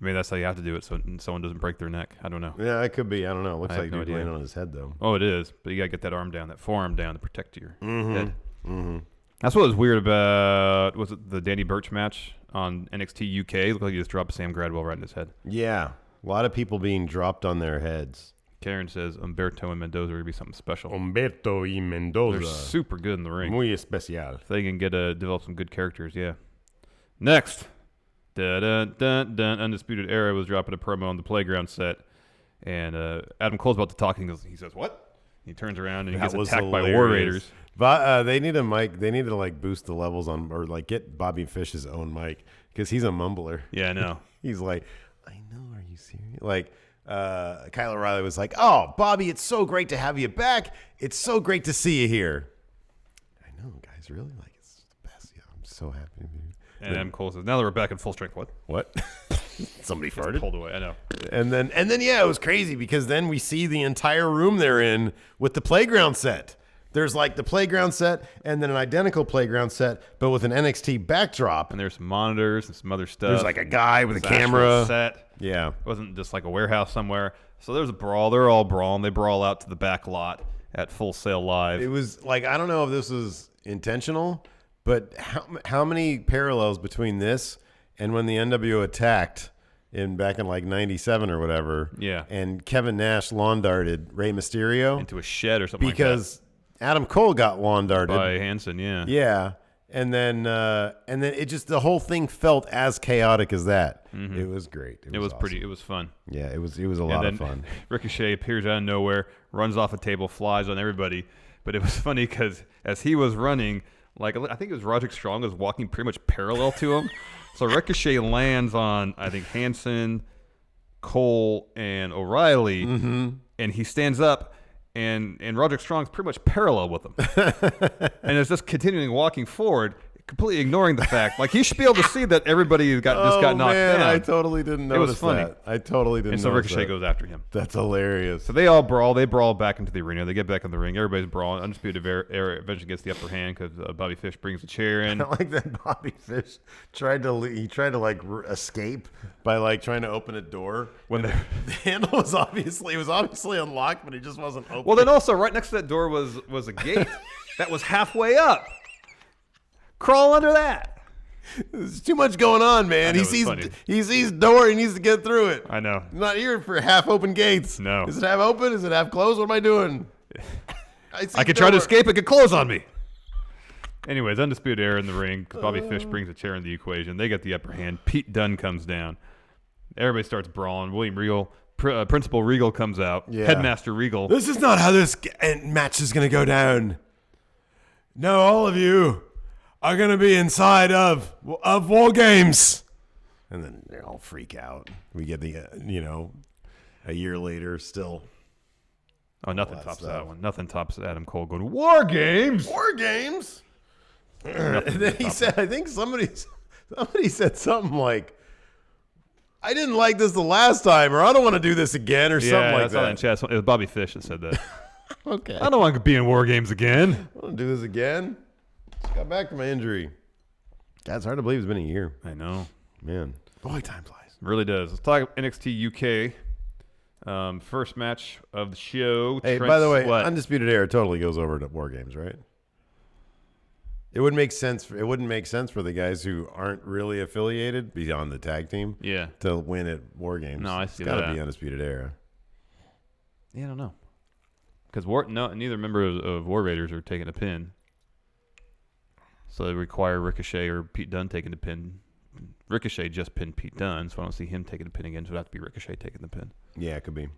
I mean, that's how you have to do it so someone doesn't break their neck. I don't know. Yeah, it could be. I don't know. It looks like no he's laying on his head, though. Oh, it is. But you got to get that arm down, that forearm down to protect your head. Mm-hmm. That's what was weird about, was it the Danny Burch match on NXT UK? It looked like he just dropped Sam Gradwell right in his head. Yeah. A lot of people being dropped on their heads. Karen says Humberto and Mendoza are going to be something special. Humberto y Mendoza. They're super good in the ring. Muy especial. If they can develop some good characters, yeah. Next. Undisputed Era was dropping a promo on the playground set, and Adam Cole's about to talk. And he says, "What?" He turns around and he gets attacked by War Raiders. But they need a mic. They need to like boost the levels on, or like get Bobby Fish's own mic because he's a mumbler. Yeah, I know. He's like, "I know. Are you serious?" Like Kyle O'Reilly was like, "Oh, Bobby, it's so great to have you back. It's so great to see you here." I know, guys. Really, like it's the best. Yeah, I'm so happy to be here. And Adam Cole says, "Now that we're back in full strength." What? Somebody farted. Pulled away. I know. And then yeah, it was crazy because then we see the entire room they're in with the playground set. There's like the playground set and then an identical playground set, but with an NXT backdrop. And there's some monitors and some other stuff. There's like a guy with a camera. Set. Yeah. It wasn't just like a warehouse somewhere. So there's a brawl. They're all brawling. They brawl out to the back lot at Full Sail Live. It was like, I don't know if this was intentional, but how many parallels between this and when the NWO attacked back in like 97 or whatever. Yeah. And Kevin Nash lawn darted Rey Mysterio into a shed or something because Adam Cole got lawn darted by Hansen. Yeah. Yeah. And then it just, the whole thing felt as chaotic as that. Mm-hmm. It was great. It was awesome. pretty. It was fun. Yeah, it was a lot of fun. Ricochet appears out of nowhere, runs off a table, flies on everybody. But it was funny because as he was running, like I think it was Roderick Strong was walking pretty much parallel to him. So Ricochet lands on, I think, Hansen, Cole, and O'Reilly, and he stands up, and Roderick Strong's pretty much parallel with him. And is just continuing walking forward, completely ignoring the fact. Like, he should be able to see that everybody just got knocked down. I totally didn't notice it was funny. that. I totally didn't And so notice Ricochet that. goes after him. That's hilarious. So they all brawl. They brawl back into the arena. They get back in the ring. Everybody's brawling. Undisputed Era eventually gets the upper hand because Bobby Fish brings a chair in. I like that Bobby Fish tried to like escape by like trying to open a door. When the handle was obviously unlocked, but he just wasn't open. Well, then also right next to that door was a gate that was halfway up. Crawl under that. There's too much going on, man. He sees door. He needs to get through it. I know. I'm not here for half open gates. No. Is it half open? Is it half closed? What am I doing? I could try to escape. It could close on me. Anyways, Undisputed Era in the ring because Bobby Fish brings a chair in the equation. They get the upper hand. Pete Dunne comes down. Everybody starts brawling. William Regal, Principal Regal comes out. Yeah. Headmaster Regal. This is not how this match is going to go down. No, all of you are going to be inside of War Games. And then they all freak out. We get the, a year later still. Oh, nothing tops that one. Nothing tops Adam Cole going, War Games! War Games? And then he said, I think somebody said something like, I didn't like this the last time, or I don't want to do this again, or something like that. In chat. It was Bobby Fish that said that. Okay. I don't want to be in War Games again. I don't want to do this again. Just got back from my injury. God, it's hard to believe it's been a year. I know. Man. Boy, time flies. Really does. Let's talk NXT UK. First match of the show. Hey, by the way, Undisputed Era totally goes over to War Games, right? It wouldn't make sense. It wouldn't make sense for the guys who aren't really affiliated beyond the tag team, to win at War Games. No, I see it's got to be Undisputed Era. Yeah, I don't know, because neither member of War Raiders are taking a pin, so they require Ricochet or Pete Dunne taking the pin. Ricochet just pinned Pete Dunne, so I don't see him taking the pin again. So it would have to be Ricochet taking the pin. Yeah, it could be.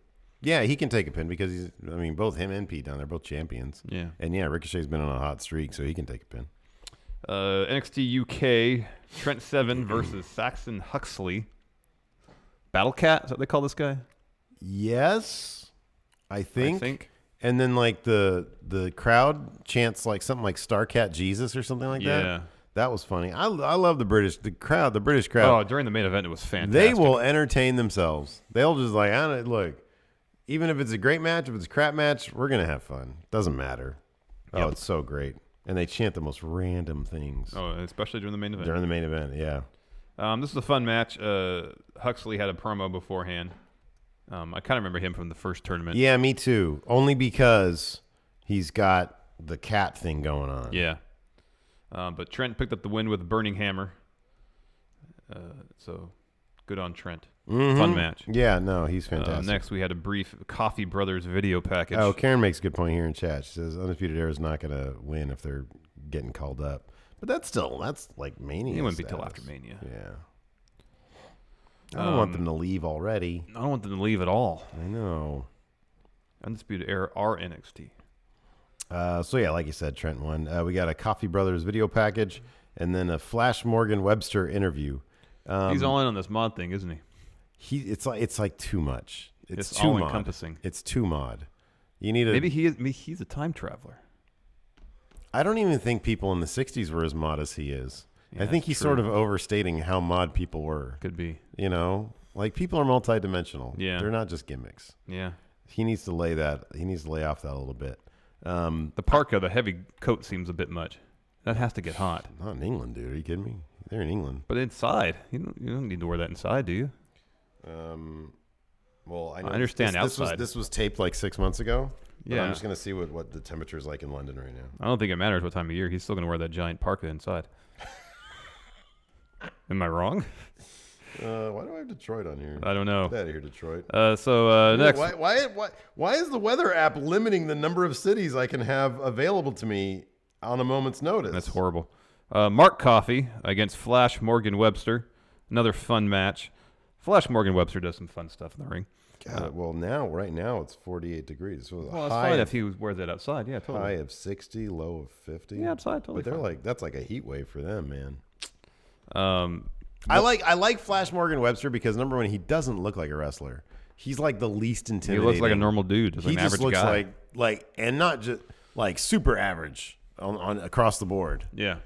Yeah, he can take a pin because both him and Pete Dunne, they're both champions. Yeah, and Ricochet's been on a hot streak, so he can take a pin. NXT UK, Trent Seven versus Saxon Huxley. Battle Cat, is that what they call this guy? Yes, I think. And then like the crowd chants like something like Starcat Jesus or something like that. Yeah. That was funny. I love the British crowd. Oh, during the main event, it was fantastic. They will entertain themselves. They'll just look, even if it's a great match, if it's a crap match, we're going to have fun. Doesn't matter. Oh, it's so great. And they chant the most random things. Oh, especially during the main event. During the main event, yeah. This is a fun match. Huxley had a promo beforehand. I kind of remember him from the first tournament. Yeah, me too. Only because he's got the cat thing going on. Yeah. But Trent picked up the win with a burning hammer. So good on Trent. Mm-hmm. Fun match. Yeah, no, he's fantastic. Next, we had a brief Coffee Brothers video package. Oh, Karen makes a good point here in chat. She says Undisputed Era is not going to win if they're getting called up. But that's like Mania. It wouldn't be till after Mania. Yeah. I don't want them to leave already. I don't want them to leave at all. I know. Undisputed Era are NXT. So yeah, like you said, Trent won. We got a Coffee Brothers video package and then a Flash Morgan Webster interview. He's all in on this mod thing, isn't he? It's like too much. It's too all mod. encompassing. It's too mod. You need maybe he's a time traveler. I don't even think people in the 60s were as mod as he is. Yeah, I think he's sort of overstating how mod people were. Could be. Like people are multidimensional. Yeah. They're not just gimmicks. Yeah. He needs to lay off that a little bit. The parka, the heavy coat seems a bit much. That has to get hot. Not in England, dude. Are you kidding me? They're in England. But inside, you don't need to wear that inside, do you? Well, I understand outside. This was taped like 6 months ago. Yeah. I'm just going to see what the temperature is like in London right now. I don't think it matters what time of year. He's still going to wear that giant parka inside. Am I wrong? Why do I have Detroit on here? I don't know. Get out of here, Detroit. Next. Why is the weather app limiting the number of cities I can have available to me on a moment's notice? That's horrible. Mark Coffey against Flash Morgan Webster. Another fun match. Flash Morgan Webster does some fun stuff in the ring. God, right now it's 48 degrees. So it's fine if he wears it outside. Yeah, totally. High of 60, low of 50. Yeah, outside, totally. But that's like a heat wave for them, man. I like Flash Morgan Webster because number one, he doesn't look like a wrestler. He's like the least intimidating. He looks like a normal dude. Just he like an just average looks guy. like and not just like super average on across the board. Yeah.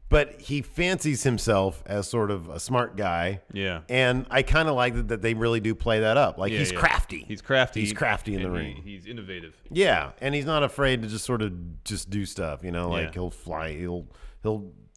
But he fancies himself as sort of a smart guy. Yeah. And I kind of like that they really do play that up. Like he's crafty. He's crafty. He's crafty in the ring. He's innovative. Yeah, and he's not afraid to just do stuff. Like he'll fly. He'll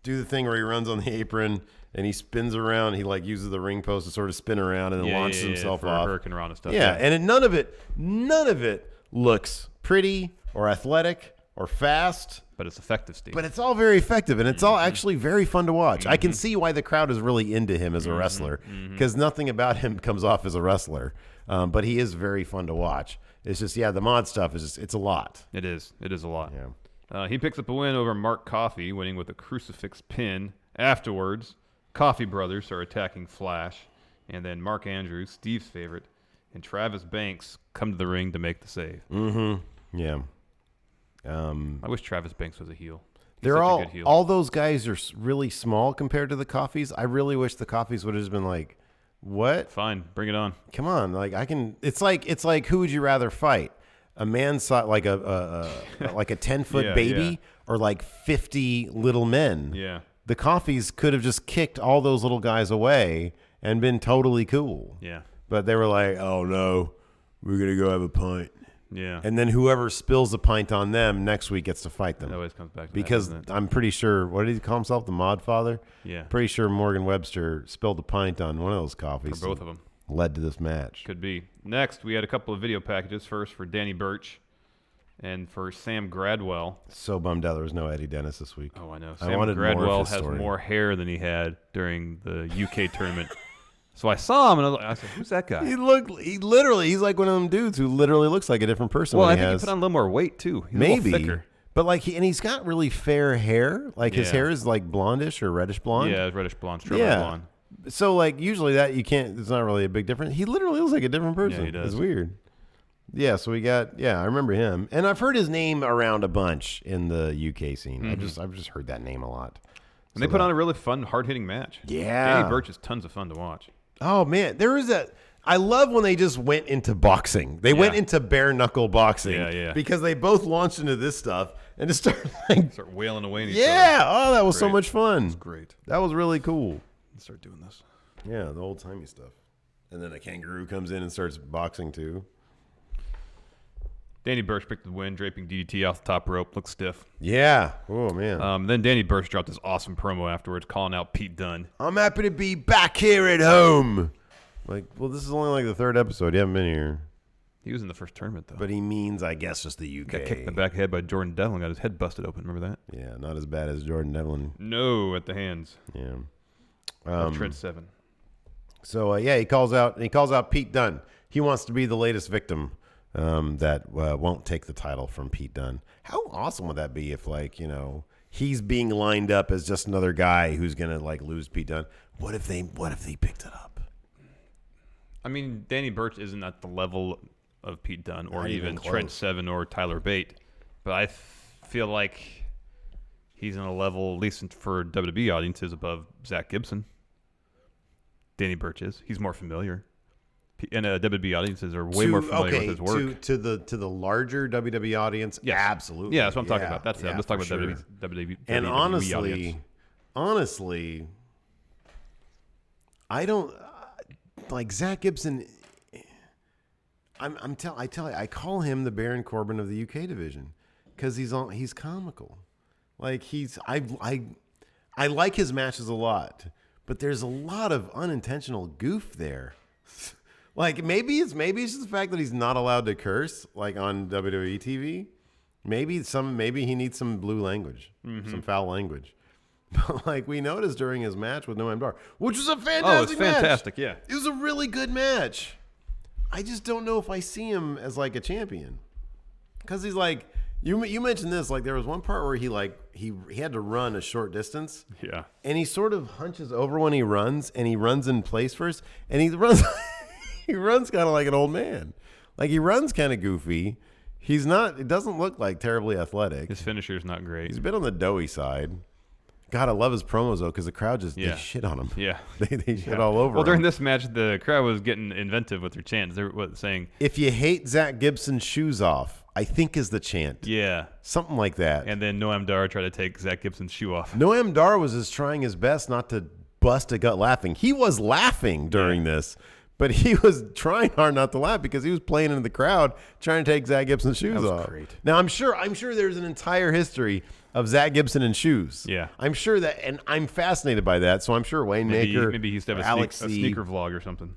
do the thing where he runs on the apron and he spins around. He like uses the ring post to sort of spin around and then launches himself off. Hurricane Rana stuff. Yeah, and none of it looks pretty or athletic or fast. But it's effective, Steve. But it's all very effective, and it's all actually very fun to watch. I can see why the crowd is really into him as a wrestler, because nothing about him comes off as a wrestler. But he is very fun to watch. It's just, the mod stuff is it's a lot. It is. It is a lot. Yeah. He picks up a win over Mark Coffey, winning with a crucifix pin. Afterwards, Coffey brothers are attacking Flash, and then Mark Andrews, Steve's favorite, and Travis Banks come to the ring to make the save. Mm-hmm. Yeah. I wish Travis Banks was a heel. They're all those guys are really small compared to the Coffeys. I really wish the Coffeys would have just been like, what? Fine, bring it on. Come on, like I can. It's like who would you rather fight? A man like a 10-foot baby or like 50 little men? Yeah. The Coffeys could have just kicked all those little guys away and been totally cool. Yeah. But they were like, oh no, we're gonna go have a pint. Yeah. And then whoever spills the pint on them next week gets to fight them. It always comes back to because that, I'm pretty sure, what did he call himself? The Mod Father? Yeah. Pretty sure Morgan Webster spilled the pint on one of those coffees. For both of them. Led to this match. Could be. Next, we had a couple of video packages. First for Danny Burch and for Sam Gradwell. So bummed out there was no Eddie Dennis this week. Oh, I know. I Sam wanted Gradwell more of his has story. more hair than he had during the UK tournament. So I saw him and I said, "Who's that guy?" He's like one of them dudes who literally looks like a different person. Well, when I think he put on a little more weight too. He's a little thicker. But like he's got really fair hair. Like his hair is like blondish or reddish blonde. Yeah, reddish blonde, strawberry blonde. So like usually that you can't. It's not really a big difference. He literally looks like a different person. Yeah, he does. It's weird. Yeah, so we got. Yeah, I remember him, and I've heard his name around a bunch in the UK scene. Mm-hmm. I've just heard that name a lot. And they put on a really fun, hard-hitting match. Yeah. Danny Burch is tons of fun to watch. Oh man, there was a. I love when they just went into boxing. They went into bare knuckle boxing. Yeah. Because they both launched into this stuff and just started like start wailing away. At each yeah. other. Oh, that was so Great. much fun. It's great. That was really cool. Let's start doing this. Yeah, the old timey stuff. And then a kangaroo comes in and starts boxing too. Danny Burch picked the win, draping DDT off the top rope. Looks stiff. Yeah. Oh man. Then Danny Burch dropped this awesome promo afterwards, calling out Pete Dunne. I'm happy to be back here at home. Like, well, this is only like the third episode. You haven't been here. He was in the first tournament though. But he means, I guess, just the UK. Got kicked in the back head by Jordan Devlin. Got his head busted open. Remember that? Yeah, not as bad as Jordan Devlin. No, at the hands. Yeah. Trent Seven. So he calls out Pete Dunne. He wants to be the latest victim that won't take the title from Pete Dunne. How awesome would that be if he's being lined up as just another guy who's gonna lose Pete Dunne? What if they picked it up? I mean, Danny Burch isn't at the level of Pete Dunne or Not even even close. Trent Seven or Tyler Bate, but I feel like he's on a level, at least for WWE audiences, above Zach Gibson. Danny Burch is. He's more familiar. And WWE audiences are way more familiar with his work. To the larger WWE audience, yes. Absolutely. Yeah, that's what I'm talking about. That's it. I'm just talking about WWE And audience. honestly, I don't like Zach Gibson. I call him the Baron Corbin of the UK division because he's comical. Like I like his matches a lot, but there's a lot of unintentional goof there. Like maybe it's just the fact that he's not allowed to curse like on WWE TV. Maybe he needs some blue language, some foul language. But like we noticed during his match with Noam Dar, which was a fantastic match. Fantastic, yeah. It was a really good match. I just don't know if I see him as like a champion. Because he's like, you mentioned this, like there was one part where he had to run a short distance. Yeah. And he sort of hunches over when he runs, and he runs in place first, and he runs he runs kind of like an old man. Like he runs kind of goofy. It doesn't look like terribly athletic. His finisher's not great. He's a bit on the doughy side. God, I love his promos though, because the crowd just they shit on him. Yeah, they shit all over. Well, him. during this match, the crowd was getting inventive with their chants. They were saying, "If you hate Zach Gibson's shoes off," I think is the chant. Yeah, something like that. And then Noam Dar tried to take Zach Gibson's shoe off. Noam Dar was just trying his best not to bust a gut laughing. He was laughing during this, but he was trying hard not to laugh because he was playing into the crowd trying to take Zach Gibson's shoes off. Great. Now I'm sure there's an entire history of Zach Gibson and shoes. Yeah. I'm sure that, and I'm fascinated by that. So I'm sure Wayne Maker, maybe he used to have a sneaker vlog or something.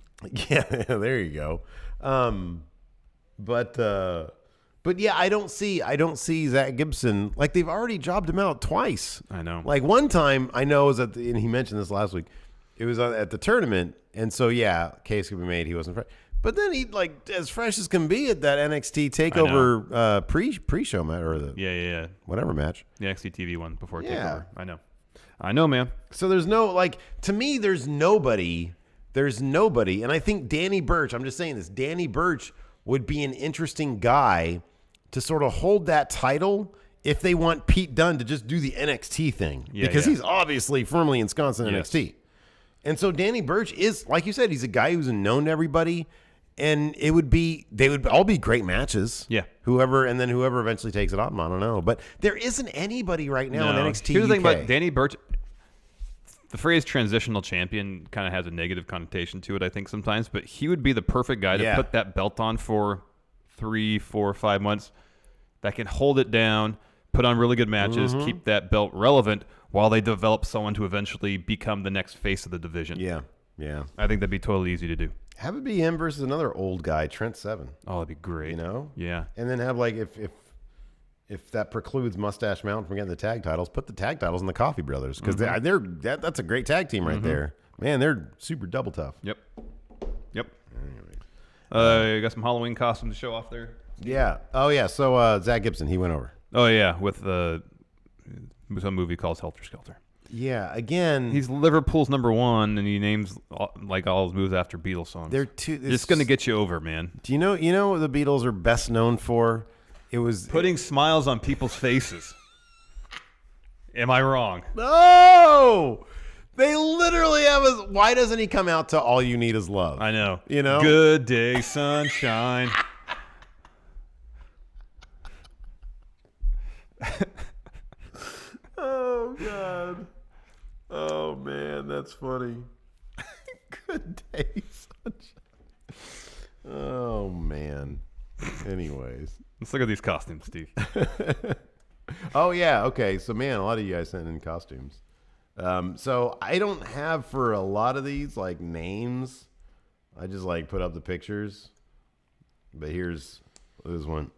Yeah, there you go. But yeah, I don't see Zach Gibson, like they've already jobbed him out twice. I know. Like one time I know was and he mentioned this last week. It was at the tournament, and so yeah, case could be made he wasn't fresh. But then he like as fresh as can be at that NXT Takeover pre-show match or the whatever match. The NXT TV one before Takeover. I know, man. So there's to me there's nobody, and I think Danny Burch. I'm just saying this. Danny Burch would be an interesting guy to sort of hold that title if they want Pete Dunne to just do the NXT thing because he's obviously firmly ensconced in NXT. And so Danny Burch is, like you said, he's a guy who's known to everybody. And they would all be great matches. Yeah. Whoever eventually takes it on, I don't know. But there isn't anybody right now in NXT Here's the thing UK. about Danny Burch. The phrase transitional champion kind of has a negative connotation to it, I think, sometimes. But he would be the perfect guy to put that belt on for 3, 4, 5 months that can hold it down, put on really good matches, keep that belt relevant while they develop someone to eventually become the next face of the division. Yeah, yeah. I think that'd be totally easy to do. Have it be him versus another old guy, Trent Seven. Oh, that'd be great. You know? Yeah. And then have like if that precludes Mustache Mountain from getting the tag titles, put the tag titles in the Coffee Brothers because that's a great tag team right there. Man, they're super double tough. Yep. You got some Halloween costumes to show off there? Yeah. Oh yeah. So Zach Gibson, he went over. Oh yeah, with some movie called Helter Skelter. Yeah. Again, he's Liverpool's #1, and he names like all his moves after Beatles songs. They're too. It's going to get you over, man. Do you know what the Beatles are best known for? It was putting smiles on people's faces. Am I wrong? No. They literally have a. Why doesn't he come out to All You Need Is Love? I know. You know? Good day, sunshine. Oh, God. Oh, man, that's funny. Good day, sunshine. Oh, man. Anyways. Let's look at these costumes, Steve. Oh, yeah. Okay. So, man, a lot of you guys sent in costumes. So I don't have for a lot of these like names. I just like put up the pictures. But here's one.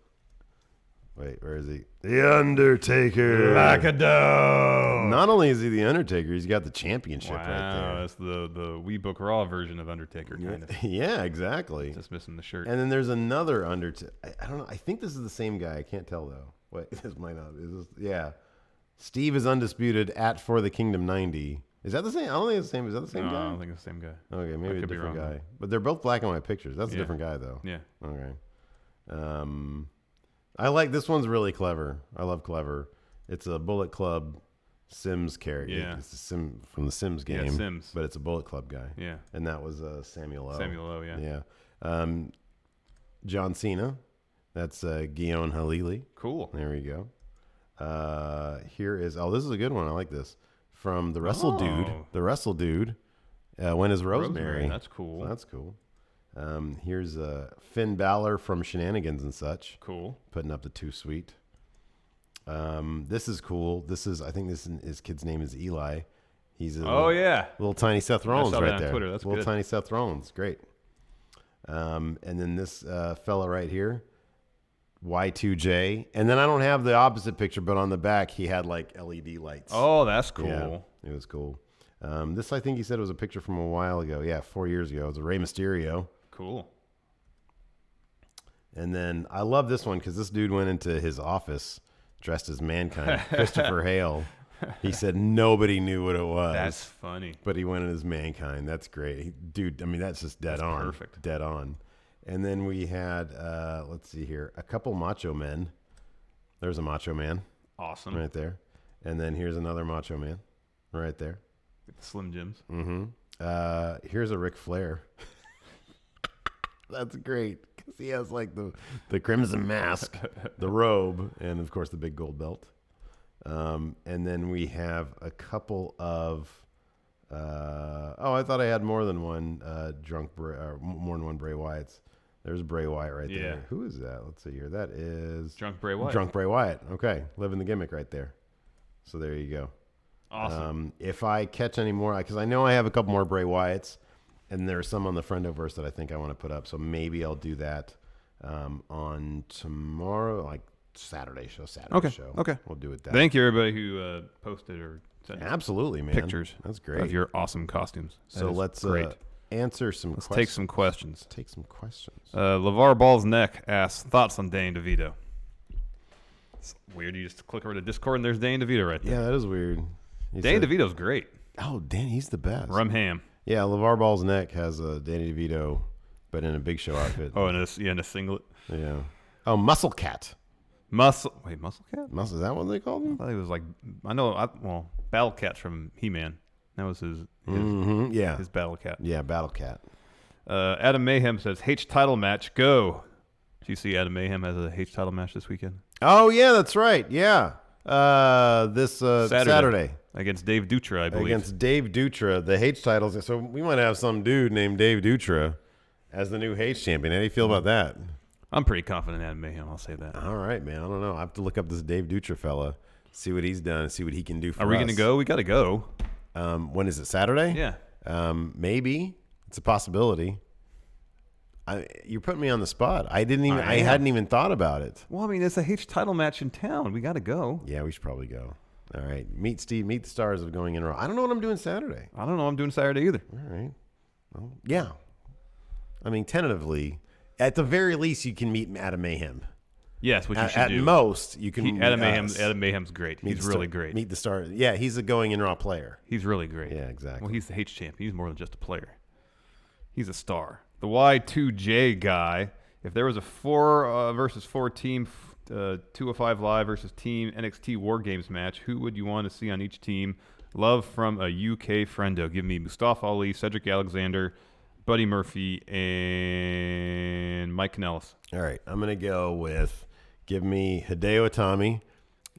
Wait, where is he? The Undertaker. Lackado. Not only is he the Undertaker, he's got the championship right there. That's the We Book Raw version of Undertaker, kind of. Yeah, exactly. Just missing the shirt. And then there's another Undertaker. I don't know. I think this is the same guy. I can't tell though. Wait, this might not. Yeah. Steve is undisputed at For the Kingdom 90. Is that the same? I don't think it's the same. Is that the same guy? I don't think it's the same guy. Okay, maybe a different guy. But they're both black and white pictures. That's a different guy, though. Yeah. Okay. I like this one's really clever. I love clever. It's a Bullet Club Sims character. Yeah. It's a Sim from the Sims game. Yeah, Sims. But it's a Bullet Club guy. Yeah. And that was Samuel O. Samuel O, yeah. Yeah. John Cena. That's Guillaume Halili. Cool. There we go. Here is this is a good one. I like this from the Wrestle Dude. The Wrestle Dude. When is Rosemary? That's cool. So that's cool. Here's Finn Balor from Shenanigans and Such. Cool. Putting up the Too Sweet. This is cool. I think his kid's name is Eli. He's a little tiny Seth Rollins right there. Twitter. That's little good. tiny Seth Rollins. Great. And then this fella right here. Y2J. And then I don't have the opposite picture, but on the back he had like LED lights. Oh, that's cool. Yeah, it was cool. This I think he said was a picture from a while ago. Yeah, 4 years ago. It was a Rey Mysterio. Cool. And then I love this one because this dude went into his office dressed as Mankind. Christopher Hale. He said nobody knew what it was. That's funny. But he went in as Mankind. That's great. Dude, I mean, that's just dead on. Perfect. Dead on. And then we had, let's see here, a couple Macho Men. There's a Macho Man. Awesome. Right there. And then here's another Macho Man. Right there. Slim Jims. Mm-hmm. Here's a Ric Flair. That's great. Because he has like the crimson mask, the robe, and of course the big gold belt. And then we have a couple of... I thought I had more than one more than one Bray Wyatts. There's Bray Wyatt right there. Who is that? Let's see here. That is Drunk Bray Wyatt. Drunk Bray Wyatt. Okay, living the gimmick right there. So there you go. Awesome. If I catch any more, because I know I have a couple more Bray Wyatts, and there's some on the Friendoverse that I think I want to put up. So maybe I'll do that on tomorrow, like Saturday show. Okay. We'll do it that. Thank you, everybody who posted or sent absolutely, man. pictures. That's great. Of your awesome costumes. So let's answer some questions. Take some questions. Take some questions. LeVar Ball's Neck asks, thoughts on Dane DeVito? It's weird. You just click over to Discord and there's Dane DeVito right there. Yeah, that is weird. Dane DeVito's great. Oh, Dan, he's the best. Rum ham. Yeah, LeVar Ball's Neck has a Danny DeVito, but in a Big Show outfit. Oh, in a singlet. Yeah. Oh, Muscle Cat. Muscle Cat? Is that what they called him? I thought he was like, Battle Cat from He-Man. That was his Battle Cat. Yeah, Battle Cat. Adam Mayhem says, H title match, go. Do you see Adam Mayhem has a H title match this weekend? Oh, yeah, that's right. Yeah. This Saturday. Against Dave Dutra, I believe. Against Dave Dutra, the H titles. So we might have some dude named Dave Dutra as the new H champion. How do you feel about that? I'm pretty confident in Adam Mayhem. I'll say that. All right, man. I don't know. I have to look up this Dave Dutra fella, see what he's done, see what he can do for us. Are we going to go? We got to go. When is it? Saturday? Yeah. Maybe. It's a possibility. You're putting me on the spot. I hadn't even thought about it. Well, I mean, it's a H title match in town. We got to go. Yeah, we should probably go. All right. Meet Steve. Meet the stars of Going In Raw. I don't know what I'm doing Saturday. I don't know what I'm doing Saturday either. All right. Well, yeah. I mean, tentatively, at the very least, you can meet Adam Mayhem. Yes, which you should do. At most, you can meet Adam Mayhem's great. He's really great. Meet the star. Yeah, he's a Going In Raw player. He's really great. Yeah, exactly. Well, he's the H champ. He's more than just a player. He's a star. The Y2J guy. If there was a 4 versus 4 team 205 Live versus Team NXT War Games match, who would you want to see on each team? Love from a UK friendo. Give me Mustafa Ali, Cedric Alexander, Buddy Murphy, and Mike Kanellis. All right, I'm going to go with give me Hideo Itami.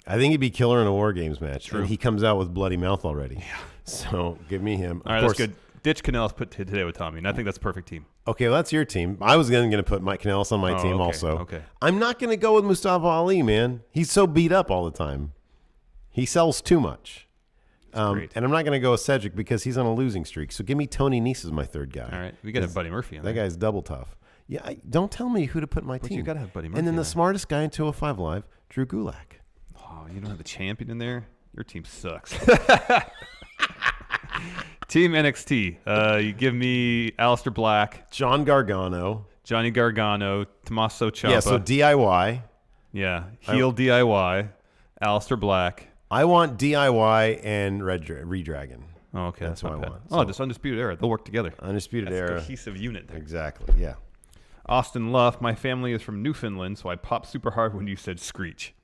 I think he'd be killer in a War Games match. True. And he comes out with bloody mouth already. Yeah. So give me him. All right, that's good. Ditch Kanellis, put Hideo Itami, and I think that's a perfect team. Okay, well, that's your team. I was going to put Mike Kanellis on my team also. Okay. I'm not going to go with Mustafa Ali, man. He's so beat up all the time. He sells too much. And I'm not going to go with Cedric because he's on a losing streak. So give me Tony Nese as my third guy. All right. We got to have Buddy Murphy on there. That guy's double tough. Yeah, don't tell me who to put in my team. You got to have Buddy Murphy. And then the smartest guy in 205 Live, Drew Gulak. Oh, you don't have the champion in there? Your team sucks. Team NXT. You give me Aleister Black, Johnny Gargano, Tommaso Ciampa. Yeah, so DIY. Yeah, heel DIY, Aleister Black. I want DIY and Redragon. Oh, okay, that's what I want. Oh, just Undisputed Era. They'll work together. Undisputed Era. A cohesive unit there. Exactly, yeah. Austin Luff. My family is from Newfoundland, so I popped super hard when you said Screech.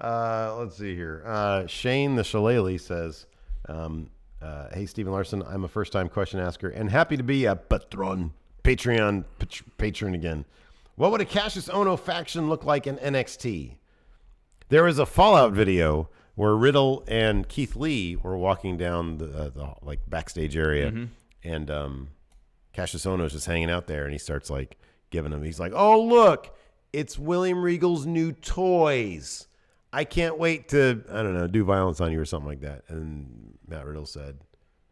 Let's see here. Shane the Shillelagh says, hey, Stephen Larson, I'm a first-time question asker and happy to be a patron again. What would a Cassius Ohno faction look like in NXT? There was a Fallout video where Riddle and Keith Lee were walking down the like backstage area, and Cassius Ohno is just hanging out there, and he starts like giving him. He's like, "Oh look, it's William Regal's new toys. I can't wait to, I don't know, do violence on you or something like that." And Matt Riddle said,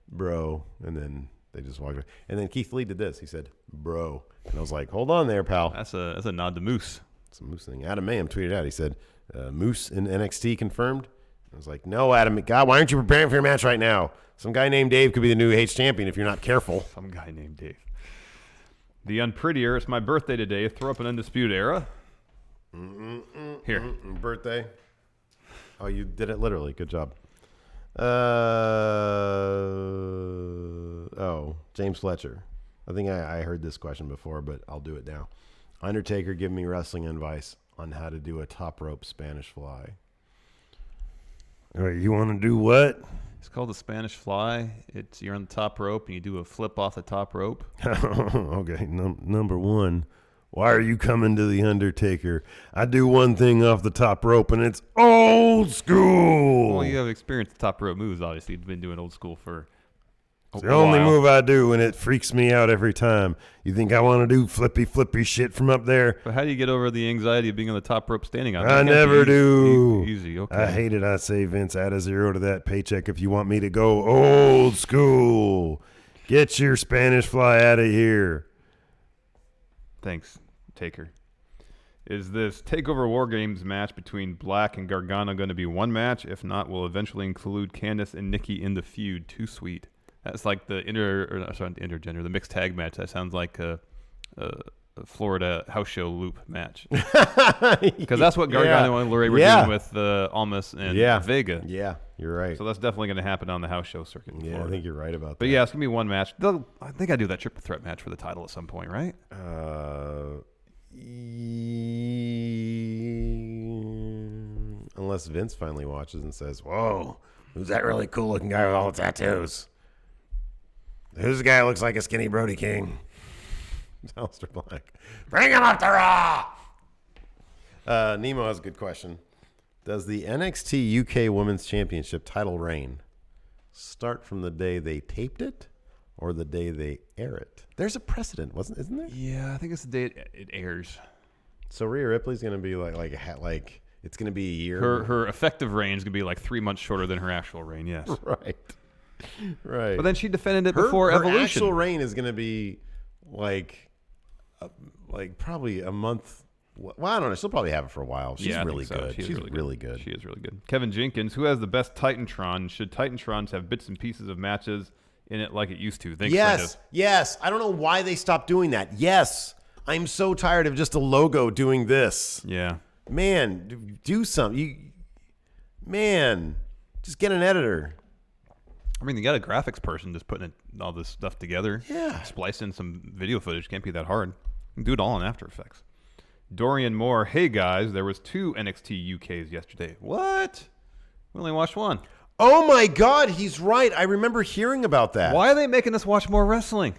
"Bro," and then they just walked away. And then Keith Lee did this. He said, "Bro," and I was like, "Hold on there, pal." That's a nod to Moose. It's a Moose thing. Adam Mayhem tweeted out. He said, "Moose in NXT confirmed." I was like, "No, Adam. God, why aren't you preparing for your match right now? Some guy named Dave could be the new H champion if you're not careful." Some guy named Dave. The Unprettier. It's my birthday today. Throw up an Undisputed Era. Here. Birthday. Oh, you did it literally. Good job. James Fletcher. I think I heard this question before, but I'll do it now. Undertaker, give me wrestling advice on how to do a top rope Spanish fly. All right, you want to do what? It's called the Spanish Fly. You're on the top rope and you do a flip off the top rope. Okay, number one. Why are you coming to the Undertaker? I do one thing off the top rope, and it's old school. Well, you have experience with top rope moves, obviously. You've been doing old school for it's the only move I do, and it freaks me out every time. You think I want to do flippy shit from up there? But how do you get over the anxiety of being on the top rope standing on it? I never do. Easy, okay. I hate it. I say, Vince, add a zero to that paycheck if you want me to go old school. Get your Spanish Fly out of here. Thanks, Taker. Is this Takeover War Games match between Black and Gargano going to be one match? If not, we'll eventually include Candice and Nikki in the feud. Too sweet. That's like the intergender, the mixed tag match. That sounds like a Florida house show loop match. Because that's what Gargano and Luray were doing with Almas and Vega. Yeah, you're right. So that's definitely going to happen on the house show circuit. Yeah, I think you're right about that. But yeah, it's going to be one match. I think I do that triple threat match for the title at some point, right? Unless Vince finally watches and says, "Whoa, who's that really cool looking guy with all the tattoos? Who's the guy who looks like a skinny Brody King?" It's Aleister Black. Bring him up to Raw! Nemo has a good question. Does the NXT UK Women's Championship title reign start from the day they taped it or the day they air it. There's a precedent, isn't there? Yeah, I think it's the day it airs. So Rhea Ripley's going to be like it's going to be a year. Her effective reign is going to be like 3 months shorter than her actual reign. Yes. Right. But then she defended it before Evolution. Her actual reign is going to be like probably a month. Well, I don't know. She'll probably have it for a while. She's really good. She's really good. She is really good. Kevin Jenkins, who has the best Titantron? Should Titantrons have bits and pieces of matches in it like it used to? Thanks, yes. I don't know why they stopped doing that. Yes. I'm so tired of just a logo doing this. Yeah. Man, do something. Just get an editor. I mean, you got a graphics person just putting all this stuff together. Yeah. Splice in some video footage. Can't be that hard. You can do it all in After Effects. Dorian Moore, hey guys, there was 2 NXT UKs yesterday. What? We only watched 1. Oh my God, he's right. I remember hearing about that. Why are they making us watch more wrestling?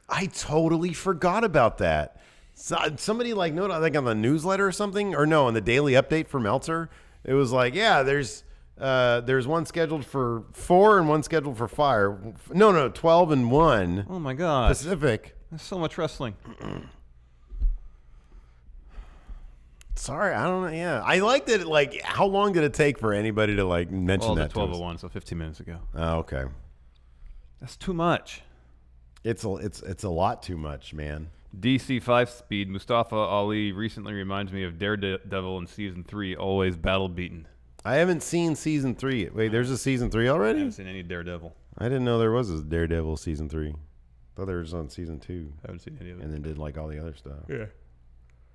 I totally forgot about that. So, somebody I think on the newsletter or something, or no, on the daily update for Meltzer, it was like, yeah, there's one scheduled for 4 and one scheduled for 5. No, 12 and 1. Oh my God. Pacific. There's so much wrestling. Sorry, I don't know. Yeah, I liked it. Like, how long did it take for anybody to mention that? 12:01, so 15 minutes ago. Oh, okay. That's too much. It's a lot too much, man. DC 5-speed Mustafa Ali recently reminds me of Daredevil in season 3, always battle beaten. I haven't seen season 3. Wait, there's a season 3 already? I haven't seen any Daredevil. I didn't know there was a Daredevil season 3. Thought there was on season 2. I haven't seen any of it. And then did all the other stuff. Yeah.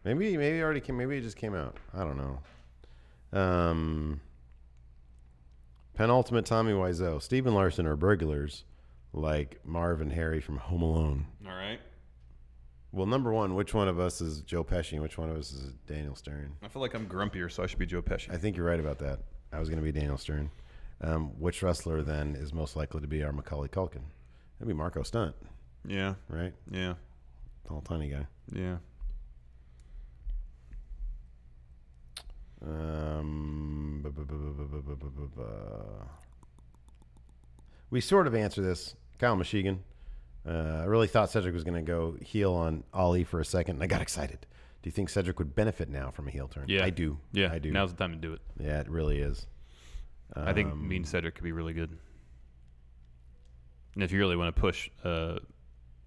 Maybe it already came. Maybe it just came out. I don't know. Penultimate Tommy Wiseau. Steve and Larson are burglars, like Marv and Harry from Home Alone. All right. Well, number one, which one of us is Joe Pesci and which one of us is Daniel Stern? I feel like I'm grumpier, so I should be Joe Pesci. I think you're right about that. I was going to be Daniel Stern. Which wrestler then is most likely to be our Macaulay Culkin? That'd be Marco Stunt. Yeah. Right? Yeah. Tall, tiny guy. Yeah. We sort of answer this. Kyle Michigan. I really thought Cedric was going to go heel on Ali for a second, and I got excited. Do you think Cedric would benefit now from a heel turn? Yeah. I do. Yeah. I do. Now's the time to do it. Yeah, it really is. I think me and Cedric could be really good. And if you really want to push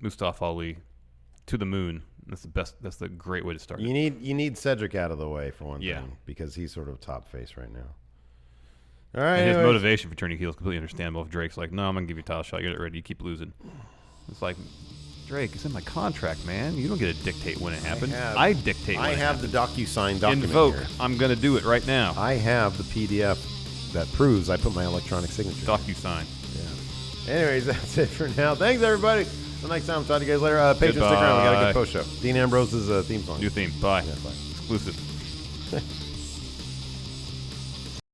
Mustafa Ali to the moon, that's the best. That's the great way to start. You need Cedric out of the way for one thing, because he's sort of top face right now. All right. And his motivation for turning heel is completely understandable. If Drake's like, no, I'm gonna give you a title shot. Get it ready. You keep losing. It's like, Drake, it's in my contract, man. You don't get to dictate when it happens. I dictate when it happens. I have the DocuSign document Invoke. here. I'm going to do it right now. I have the PDF that proves I put my electronic signature. DocuSign. Yeah. Anyways, that's it for now. Thanks, everybody. Until next time, talk to you guys later. Patrons, stick around. We got a good post show. Dean Ambrose's theme song. New theme. Bye. Yeah, bye. Exclusive.